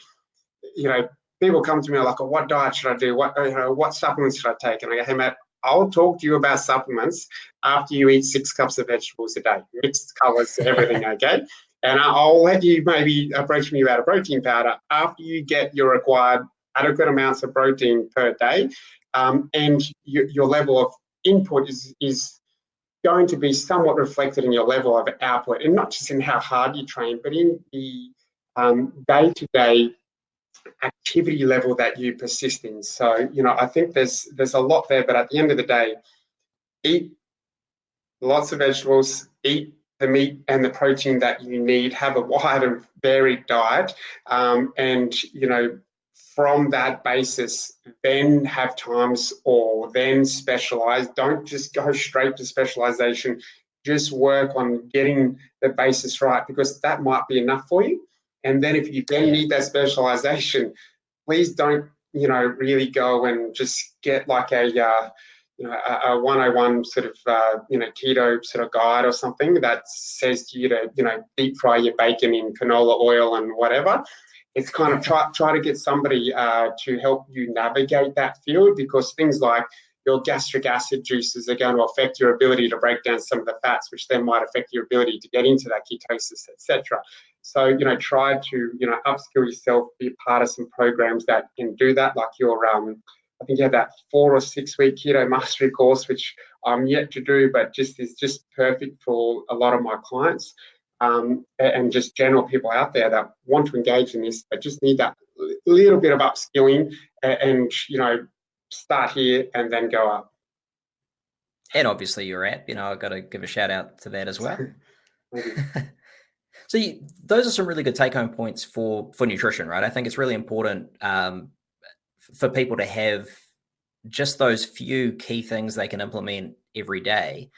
people come to me like, what diet should I do? What supplements should I take? And I go, hey, Matt, I'll talk to you about supplements after you eat 6 cups of vegetables a day, mixed colors, everything, okay? And I'll let you maybe approach me about a protein powder after you get your required adequate amounts of protein per day. And your level of input is going to be somewhat reflected in your level of output, and not just in how hard you train, but in the day-to-day activity level that you persist in. So, I think there's a lot there, but at the end of the day, eat lots of vegetables, eat the meat and the protein that you need, have a wide and varied diet, and, from that basis, then have times or then specialize. Don't just go straight to specialization. Just work on getting the basis right, because that might be enough for you. And then if you then need that specialization, please don't, really go and just get like a 101 sort of, keto sort of guide or something that says to you to, deep fry your bacon in canola oil and whatever. It's kind of try to get somebody to help you navigate that field, because things like your gastric acid juices are going to affect your ability to break down some of the fats, which then might affect your ability to get into that ketosis, etc. So, try to, upskill yourself, be a part of some programs that can do that, like your, I think you have that 4 or 6 week keto mastery course, which I'm yet to do, but is just perfect for a lot of my clients, and just general people out there that want to engage in this, but just need that little bit of upskilling and start here and then go up. And obviously your app, I've got to give a shout out to that as well. So those are some really good take-home points for nutrition, right? I think it's really important for people to have just those few key things they can implement every day.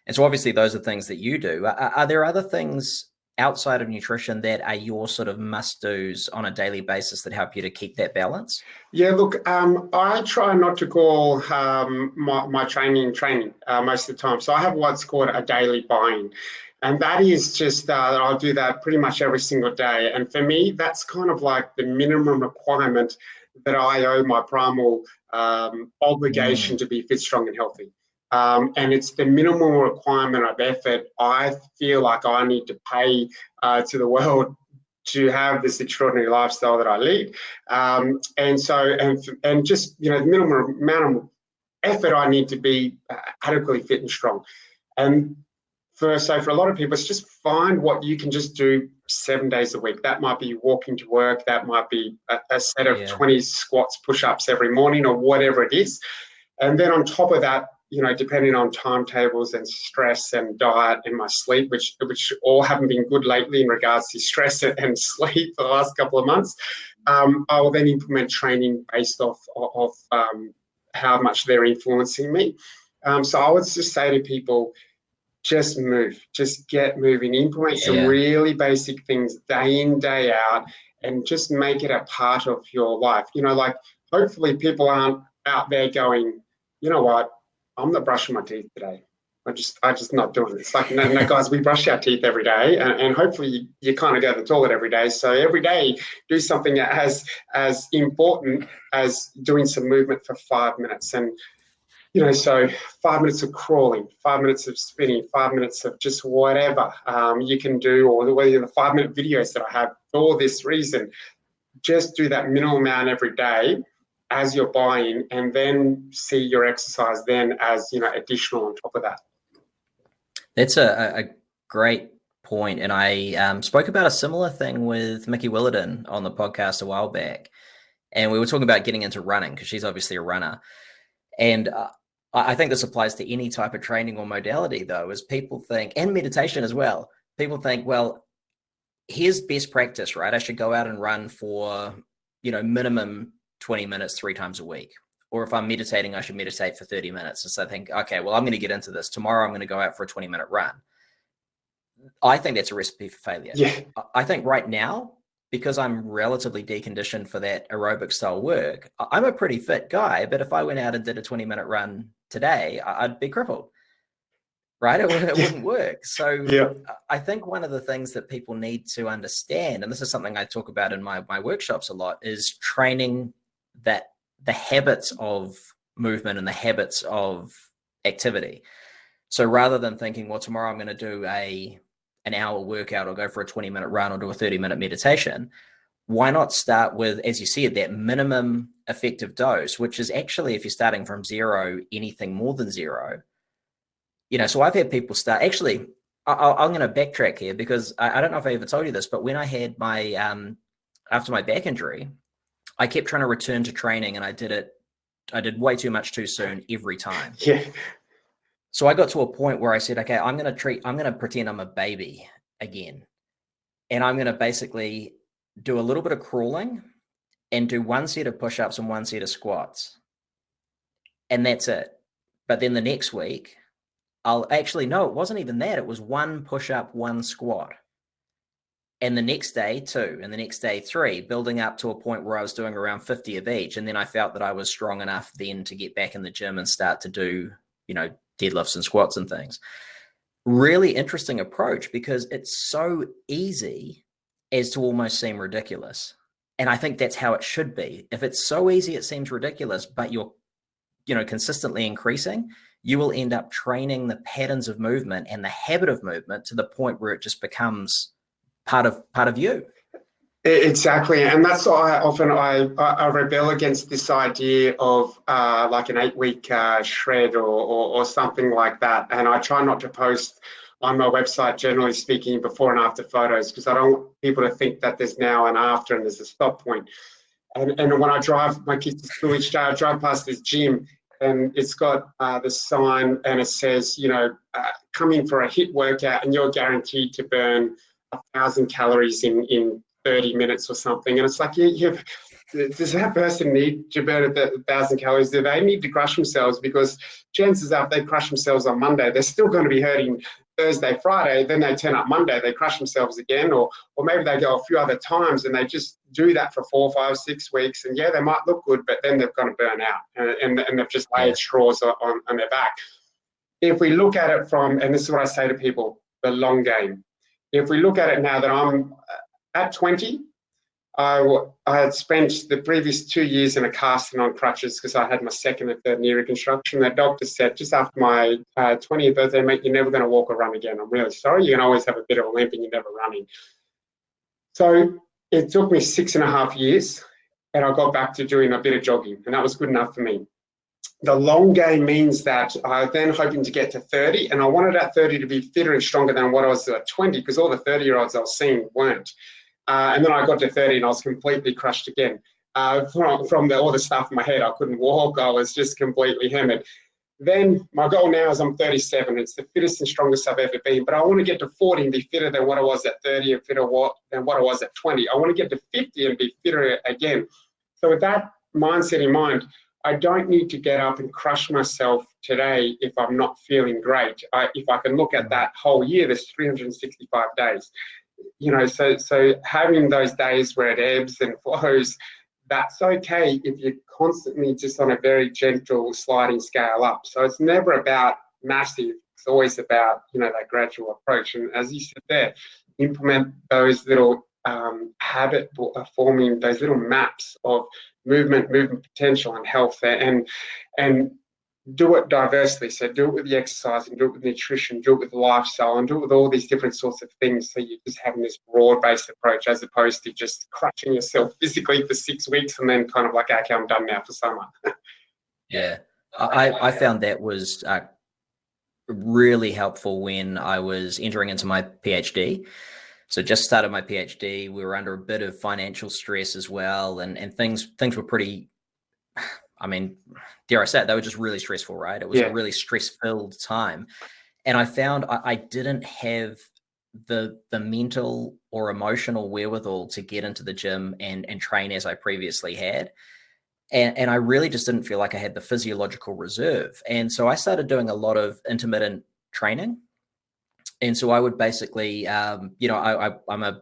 And so obviously those are things that you do. Are there other things outside of nutrition that are your sort of must-dos on a daily basis that help you to keep that balance? Yeah, look, I try not to call my training most of the time. So I have what's called a daily buy-in. And that is just, I'll do that pretty much every single day. And for me, that's kind of like the minimum requirement that I owe my primal obligation to be fit, strong, and healthy. and it's the minimal requirement of effort I feel like I need to pay to the world to have this extraordinary lifestyle that I lead. And just, you know, the minimum amount of effort I need to be adequately fit and strong. And for a lot of people, it's just find what you can just do 7 days a week. That might be walking to work. That might be a set of 20 squats, push-ups every morning, or whatever it is. And then on top of that, you know, depending on timetables and stress and diet and my sleep, which all haven't been good lately in regards to stress and sleep for the last couple of months, I will then implement training based off of how much they're influencing me. So I would just say to people, just move, just get moving, implement some really basic things day in, day out, and just make it a part of your life. You know, like hopefully people aren't out there going, you know what, I'm not brushing my teeth today. I'm just not doing it. It's like, no, guys, we brush our teeth every day, and hopefully you kind of go to the toilet every day. So every day, do something as important as doing some movement for 5 minutes. And, you know, so 5 minutes of crawling, 5 minutes of spinning, 5 minutes of just whatever you can do, or whether the 5-minute videos that I have for this reason, just do that minimal amount every day as you're buying, and then see your exercise then as, you know, additional on top of that. That's a great point. And I spoke about a similar thing with Mickey Willardin on the podcast a while back. And we were talking about getting into running, because she's obviously a runner. And I think this applies to any type of training or modality, though, is people think, and meditation as well, people think, well, here's best practice, right? I should go out and run for, you know, minimum 20 minutes 3 times a week. Or if I'm meditating, I should meditate for 30 minutes. And so I think, okay, well, I'm going to get into this. Tomorrow, I'm going to go out for a 20-minute run. I think that's a recipe for failure. Yeah. I think right now, because I'm relatively deconditioned for that aerobic style work, I'm a pretty fit guy. But if I went out and did a 20-minute run today, I'd be crippled, right? It wouldn't work. So I think one of the things that people need to understand, and this is something I talk about in my workshops a lot, is training that the habits of movement and the habits of activity. So rather than thinking, well, tomorrow I'm going to do an hour workout or go for a 20-minute run or do a 30-minute meditation, why not start with, as you said, that minimum effective dose, which is actually, if you're starting from zero, anything more than zero. You know, so I've had people start, actually, I'm going to backtrack here, because I don't know if I ever told you this, but when I had my, after my back injury, I kept trying to return to training, and I did way too much too soon every time. Yeah. So I got to a point where I said, okay, I'm going to pretend I'm a baby again. And I'm going to basically do a little bit of crawling and do 1 set of push-ups and 1 set of squats. And that's it. But then the next week, no, it wasn't even that. It was 1 push-up, 1 squat. And the next day, 2, and the next day, 3, building up to a point where I was doing around 50 of each. And then I felt that I was strong enough then to get back in the gym and start to do, you know, deadlifts and squats and things. Really interesting approach, because it's so easy as to almost seem ridiculous. And I think that's how it should be. If it's so easy, it seems ridiculous, but you're, you know, consistently increasing, you will end up training the patterns of movement and the habit of movement to the point where it just becomes part of you. Exactly, and that's why I rebel against this idea of like an 8-week shred or something like that. And I try not to post on my website, generally speaking, before and after photos, because I don't want people to think that there's now and after and there's a stop point. And when I drive my kids to school each day, I drive past this gym, and it's got the sign, and it says, you know, come in for a HIIT workout and you're guaranteed to burn 1,000 calories in 30 minutes or something. And it's like, does that person need to burn 1,000 calories? Do they need to crush themselves? Because chances are, if they crush themselves on Monday, they're still going to be hurting Thursday, Friday. Then they turn up Monday, they crush themselves again, or maybe they go a few other times and they just do that for 4, 5, 6 weeks. And yeah, they might look good, but then they're going to burn out and they've just laid straws on their back. If we look at it from, and this is what I say to people, the long game. If we look at it now that I'm at 20, I had spent the previous 2 years in a cast and on crutches because I had my second and third knee reconstruction. The doctor said, just after my 20th birthday, mate, you're never going to walk or run again. I'm really sorry. You can always have a bit of a limp and you're never running. So it took me 6.5 years, and I got back to doing a bit of jogging, and that was good enough for me. The long game means that I was then hoping to get to 30, and I wanted at 30 to be fitter and stronger than what I was at 20, because all the 30-year-olds I was seeing weren't. And then I got to 30 and I was completely crushed again. From all the stuff in my head, I couldn't walk. I was just completely hammered. Then my goal now is I'm 37. It's the fittest and strongest I've ever been. But I want to get to 40 and be fitter than what I was at 30 and fitter than what I was at 20. I want to get to 50 and be fitter again. So with that mindset in mind, I don't need to get up and crush myself today if I'm not feeling great. If I can look at that whole year, there's 365 days. You know, so having those days where it ebbs and flows, that's okay if you're constantly just on a very gentle sliding scale up. So it's never about massive. It's always about, you know, that gradual approach. And as you said there, implement those little habit forming, those little maps of movement potential and health, and do it diversely. So do it with the exercise, and do it with nutrition, do it with lifestyle, and do it with all these different sorts of things. So you're just having this broad-based approach, as opposed to just crushing yourself physically for 6 weeks and then kind of like, okay, I'm done now for summer. Yeah, I found that was really helpful when I was entering into my PhD. So just started my PhD. We were under a bit of financial stress as well, and things were pretty, I mean, dare I say it, they were just really stressful, right? It was a really stress-filled time. And I found I didn't have the mental or emotional wherewithal to get into the gym and train as I previously had. And I really just didn't feel like I had the physiological reserve. And so I started doing a lot of intermittent training. And so I would basically, you know, I'm a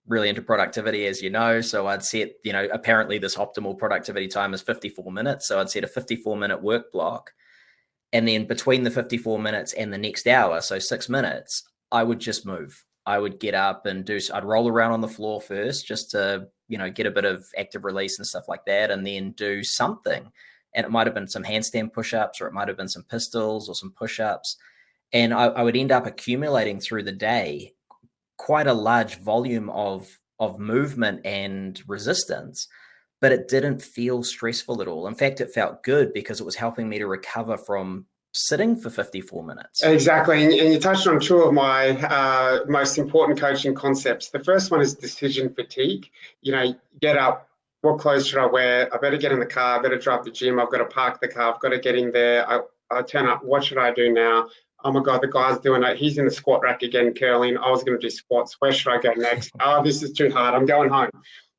really into productivity, as you know. So I'd set, you know, apparently this optimal productivity time is 54 minutes. So I'd set a 54-minute work block. And then between the 54 minutes and the next hour, so 6 minutes, I would just move. I would get up and I'd roll around on the floor first just to, you know, get a bit of active release and stuff like that, and then do something. And it might have been some handstand push-ups, or it might have been some pistols or some push-ups. And I would end up accumulating through the day quite a large volume of movement and resistance, but it didn't feel stressful at all. In fact, it felt good because it was helping me to recover from sitting for 54 minutes. Exactly. And you touched on two of my most important coaching concepts. The first one is decision fatigue. You know, get up, what clothes should I wear? I better get in the car, I better drive to the gym, I've got to park the car, I've got to get in there, I turn up, what should I do now? Oh my God, the guy's doing it. He's in the squat rack again, curling. I was going to do squats. Where should I go next? Oh, this is too hard. I'm going home.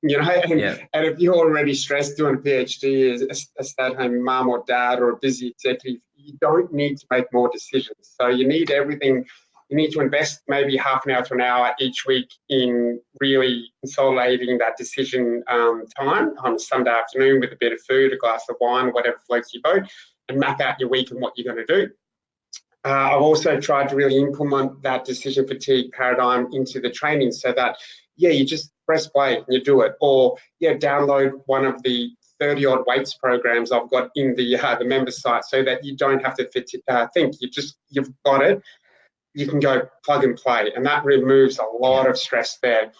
You know, and if you're already stressed doing a PhD as a stay-at-home mum or dad or a busy executive, you don't need to make more decisions. So you need everything. You need to invest maybe half an hour to an hour each week in really consolidating that decision time on a Sunday afternoon with a bit of food, a glass of wine, whatever floats your boat, and map out your week and what you're going to do. I've also tried to really implement that decision fatigue paradigm into the training, so that, you just press play and you do it, or download one of the 30-odd weights programs I've got in the member site, so that you don't have to think. You've got it. You can go plug and play, and that removes a lot of stress there.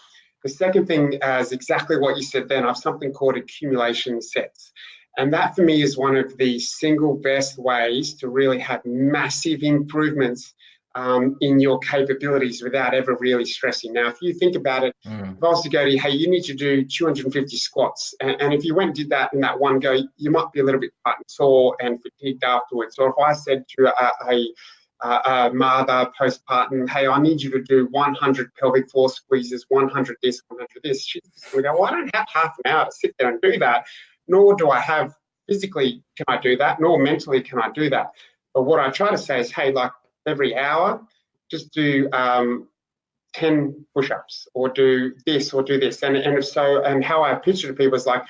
The second thing is exactly what you said then. I have something called accumulation sets. And that for me is one of the single best ways to really have massive improvements in your capabilities without ever really stressing. Now, if you think about it, if I was to go to you, hey, you need to do 250 squats. And if you went and did that in that one go, you might be a little bit sore and fatigued afterwards. Or if I said to a mother postpartum, hey, I need you to do 100 pelvic floor squeezes, 100 this, 100 this, she's just going to go, well, I don't have half an hour to sit there and do that. Nor do I have physically, can I do that? Nor mentally can I do that. But what I try to say is, hey, like every hour, just do 10 push-ups, or do this, or do this. And how I pitch it to people is like,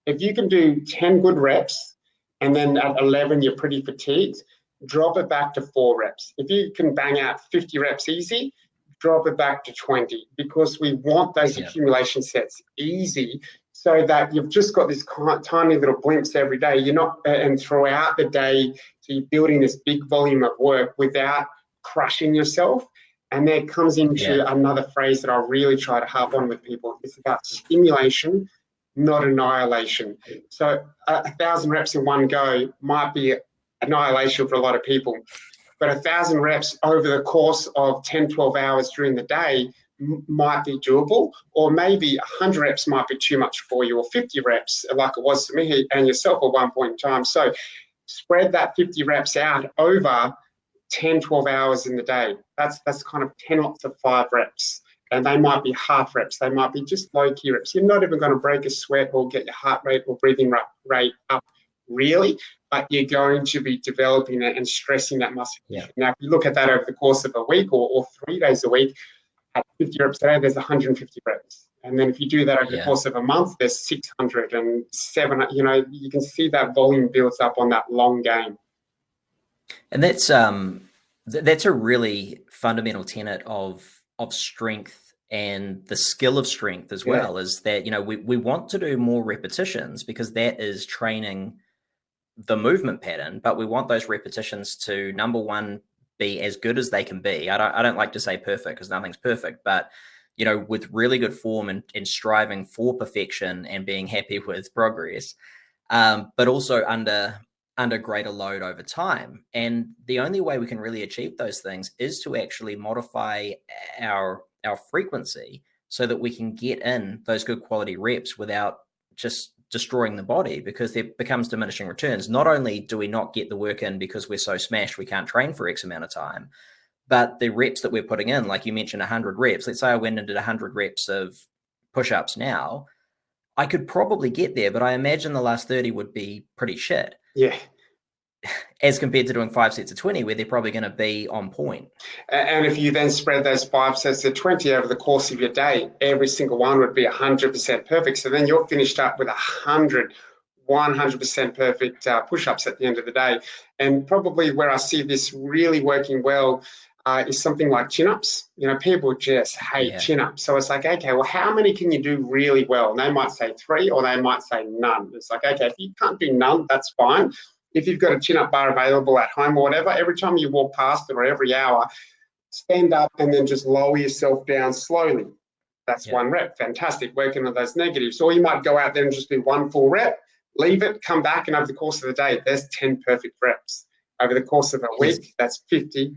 if you can do 10 good reps, and then at 11 you're pretty fatigued, drop it back to 4 reps. If you can bang out 50 reps easy, drop it back to 20, because we want those accumulation sets easy, so that you've just got this tiny little blimps every day. You're not, and throughout the day, so you're building this big volume of work without crushing yourself. And there comes into another phrase that I really try to harp on with people. It's about stimulation, not annihilation. So 1,000 reps in one go might be annihilation for a lot of people, but 1,000 reps over the course of 10, 12 hours during the day might be doable, or maybe 100 reps might be too much for you, or 50 reps like it was to me and yourself at one point in time. So spread that 50 reps out over 10, 12 hours in the day. That's kind of 10 lots of 5 reps. And they might be half reps. They might be just low key reps. You're not even going to break a sweat or get your heart rate or breathing rate up really, but you're going to be developing it and stressing that muscle. Now, if you look at that over the course of a week or 3 days a week, at 50 reps a day, there's 150 reps. And then if you do that over the course of a month, there's 600 and 700. You can see that volume builds up on that long game. And that's a really fundamental tenet of strength, and the skill of strength as well, is that, we want to do more repetitions because that is training the movement pattern, but we want those repetitions to, number one, be as good as they can be. I don't like to say perfect, because nothing's perfect, but with really good form and striving for perfection and being happy with progress, but also under greater load over time. And the only way we can really achieve those things is to actually modify our frequency so that we can get in those good quality reps without just destroying the body, because there becomes diminishing returns. Not only do we not get the work in because we're so smashed we can't train for X amount of time, but the reps that we're putting in, like you mentioned, 100 reps. Let's say I went and did 100 reps of push-ups now. I could probably get there, but I imagine the last 30 would be pretty shit. Yeah. As compared to doing 5 sets of 20, where they're probably going to be on point. And if you then spread those 5 sets of 20 over the course of your day, every single one would be 100% perfect. So then you're finished up with 100% perfect push-ups at the end of the day. And probably where I see this really working well is something like chin-ups. People just hate chin-ups. So it's like, okay, well, how many can you do really well? And they might say 3, or they might say none. It's like, okay, if you can't do none, that's fine. If you've got a chin-up bar available at home or whatever, every time you walk past it or every hour, stand up and then just lower yourself down slowly. That's 1 rep. Fantastic. Working on those negatives. Or you might go out there and just do 1 full rep, leave it, come back, and over the course of the day, there's 10 perfect reps. Over the course of a week, that's 50,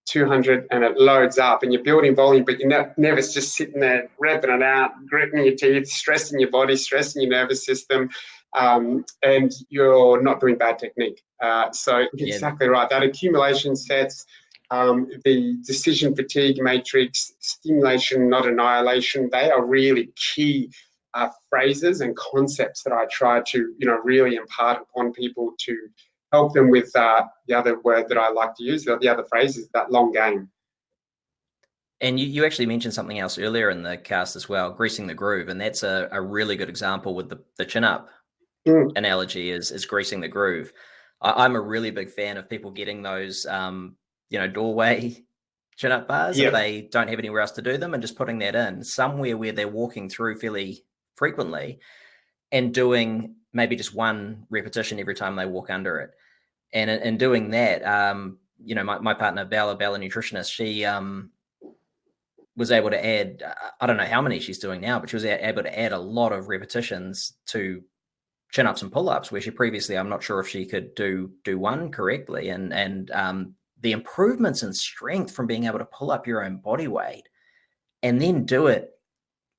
200, and it loads up, and you're building volume, but you're never just sitting there repping it out, gritting your teeth, stressing your body, stressing your nervous system. And you're not doing bad technique. So exactly right. That accumulation sets, the decision fatigue matrix, stimulation, not annihilation, they are really key phrases and concepts that I try to, really impart upon people to help them with the other word that I like to use, the other phrase is that long game. And you actually mentioned something else earlier in the cast as well, greasing the groove. And that's a really good example with the chin-up analogy is greasing the groove. I'm a really big fan of people getting those, doorway chin-up bars if they don't have anywhere else to do them, and just putting that in somewhere where they're walking through fairly frequently and doing maybe just 1 repetition every time they walk under it. And in doing that, my partner, Bella nutritionist, she was able to add, I don't know how many she's doing now, but she was able to add a lot of repetitions to chin-ups and pull-ups, where she previously, I'm not sure if she could do 1 correctly. And the improvements in strength from being able to pull up your own body weight and then do it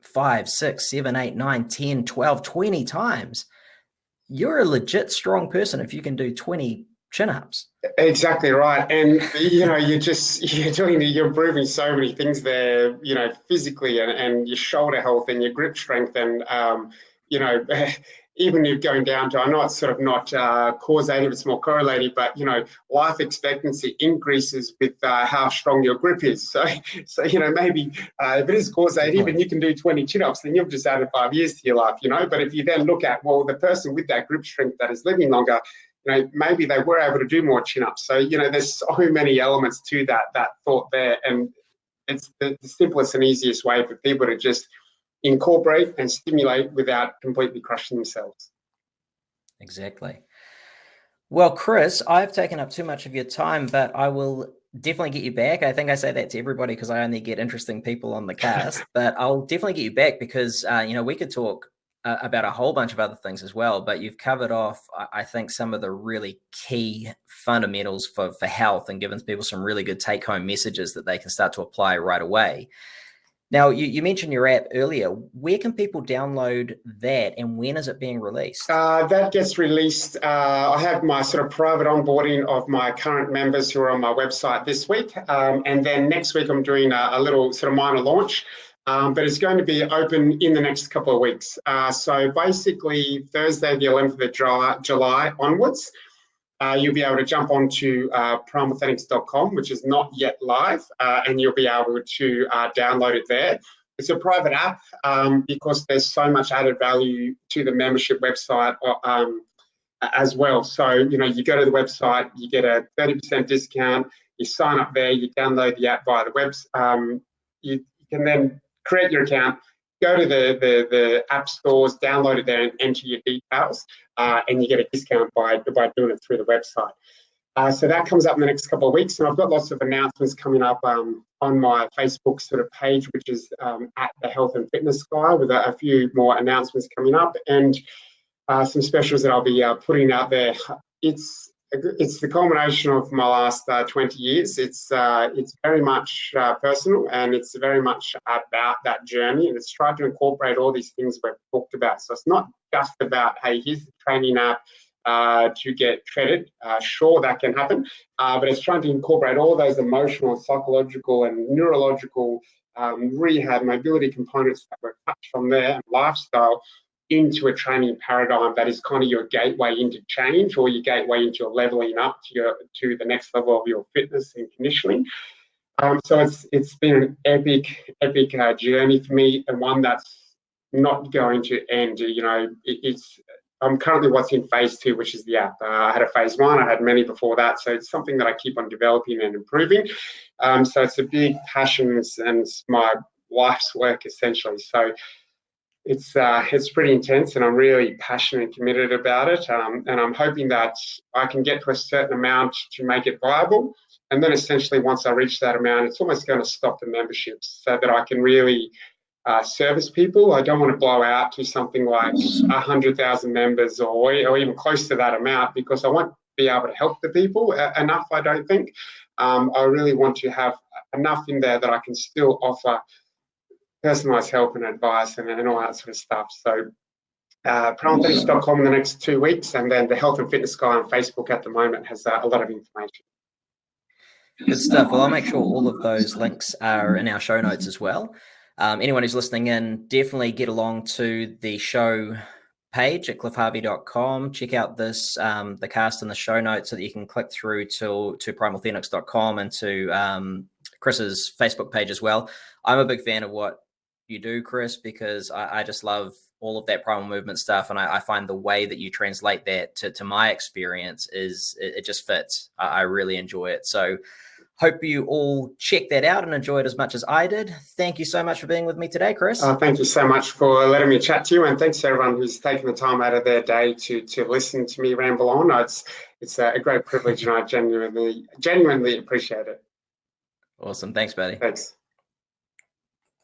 5, 6, 7, 8, 9, 10, 12, 20 times. You're a legit strong person if you can do 20 chin-ups. Exactly right. And you're improving so many things there, physically, and your shoulder health and your grip strength, and even if going down to, I know it's sort of not causative, it's more correlative, but life expectancy increases with how strong your grip is. So maybe if it is causative and you can do 20 chin-ups, then you've just added 5 years to your life, But if you then look at, well, the person with that grip strength that is living longer, maybe they were able to do more chin-ups. So there's so many elements to that thought there, and it's the simplest and easiest way for people to just incorporate and stimulate without completely crushing themselves. Exactly. Well, Chris, I've taken up too much of your time, but I will definitely get you back. I think I say that to everybody because I only get interesting people on the cast, but I'll definitely get you back because, we could talk about a whole bunch of other things as well, but you've covered off, I think, some of the really key fundamentals for health and given people some really good take-home messages that they can start to apply right away. Now, you mentioned your app earlier. Where can people download that and when is it being released? That gets released. I have my sort of private onboarding of my current members who are on my website this week. And then next week, I'm doing a little sort of minor launch, but it's going to be open in the next couple of weeks. So basically, Thursday, the 11th of July onwards, you'll be able to jump onto primalthenics.com, which is not yet live, and you'll be able to download it there. It's a private app because there's so much added value to the membership website as well. So, you go to the website, you get a 30% discount, you sign up there, you download the app via the web. You can then create your account, go to the app stores, download it there and enter your details, and you get a discount by doing it through the website. So that comes up in the next couple of weeks, and I've got lots of announcements coming up on my Facebook sort of page, which is at the Health and Fitness Guy, with a few more announcements coming up and some specials that I'll be putting out there. It's the culmination of my last 20 years. It's very much personal, and it's very much about that journey, and it's tried to incorporate all these things we've talked about. So it's not just about, hey, here's the training app to get credit. Sure, that can happen, but it's trying to incorporate all those emotional, psychological, and neurological rehab mobility components that were touched from there, and lifestyle, into a training paradigm that is kind of your gateway into change, or your gateway into your leveling up to the next level of your fitness and conditioning. So it's been an epic journey for me, and one that's not going to end. I'm currently what's in phase 2, which is the app. I had a phase 1, I had many before that, so it's something that I keep on developing and improving. So it's a big passion and my life's work essentially. So it's pretty intense, and I'm really passionate and committed about it. And I'm hoping that I can get to a certain amount to make it viable. And then essentially once I reach that amount, it's almost going to stop the memberships so that I can really service people. I don't want to blow out to something like 100,000 members or even close to that amount, because I won't be able to help the people enough, I don't think. I really want to have enough in there that I can still offer personalised help and advice and all that sort of stuff. So primalthenics.com in the next 2 weeks, and then the Health and Fitness Guy on Facebook at the moment has a lot of information. Good stuff. Well, I'll make sure all of those links are in our show notes as well. Anyone who's listening in, definitely get along to the show page at cliffharvey.com. Check out this, the cast in the show notes, so that you can click through to primalthenics.com and to Chris's Facebook page as well. I'm a big fan of what you do, Chris, because I just love all of that primal movement stuff, and I find the way that you translate that to my experience it just fits. I really enjoy it. So hope you all check that out and enjoy it as much as I did. Thank you so much for being with me today, Chris. Thank you so much for letting me chat to you, and thanks to everyone who's taken the time out of their day to listen to me ramble on. It's a great privilege, and I genuinely appreciate it. Awesome. Thanks, buddy. Thanks.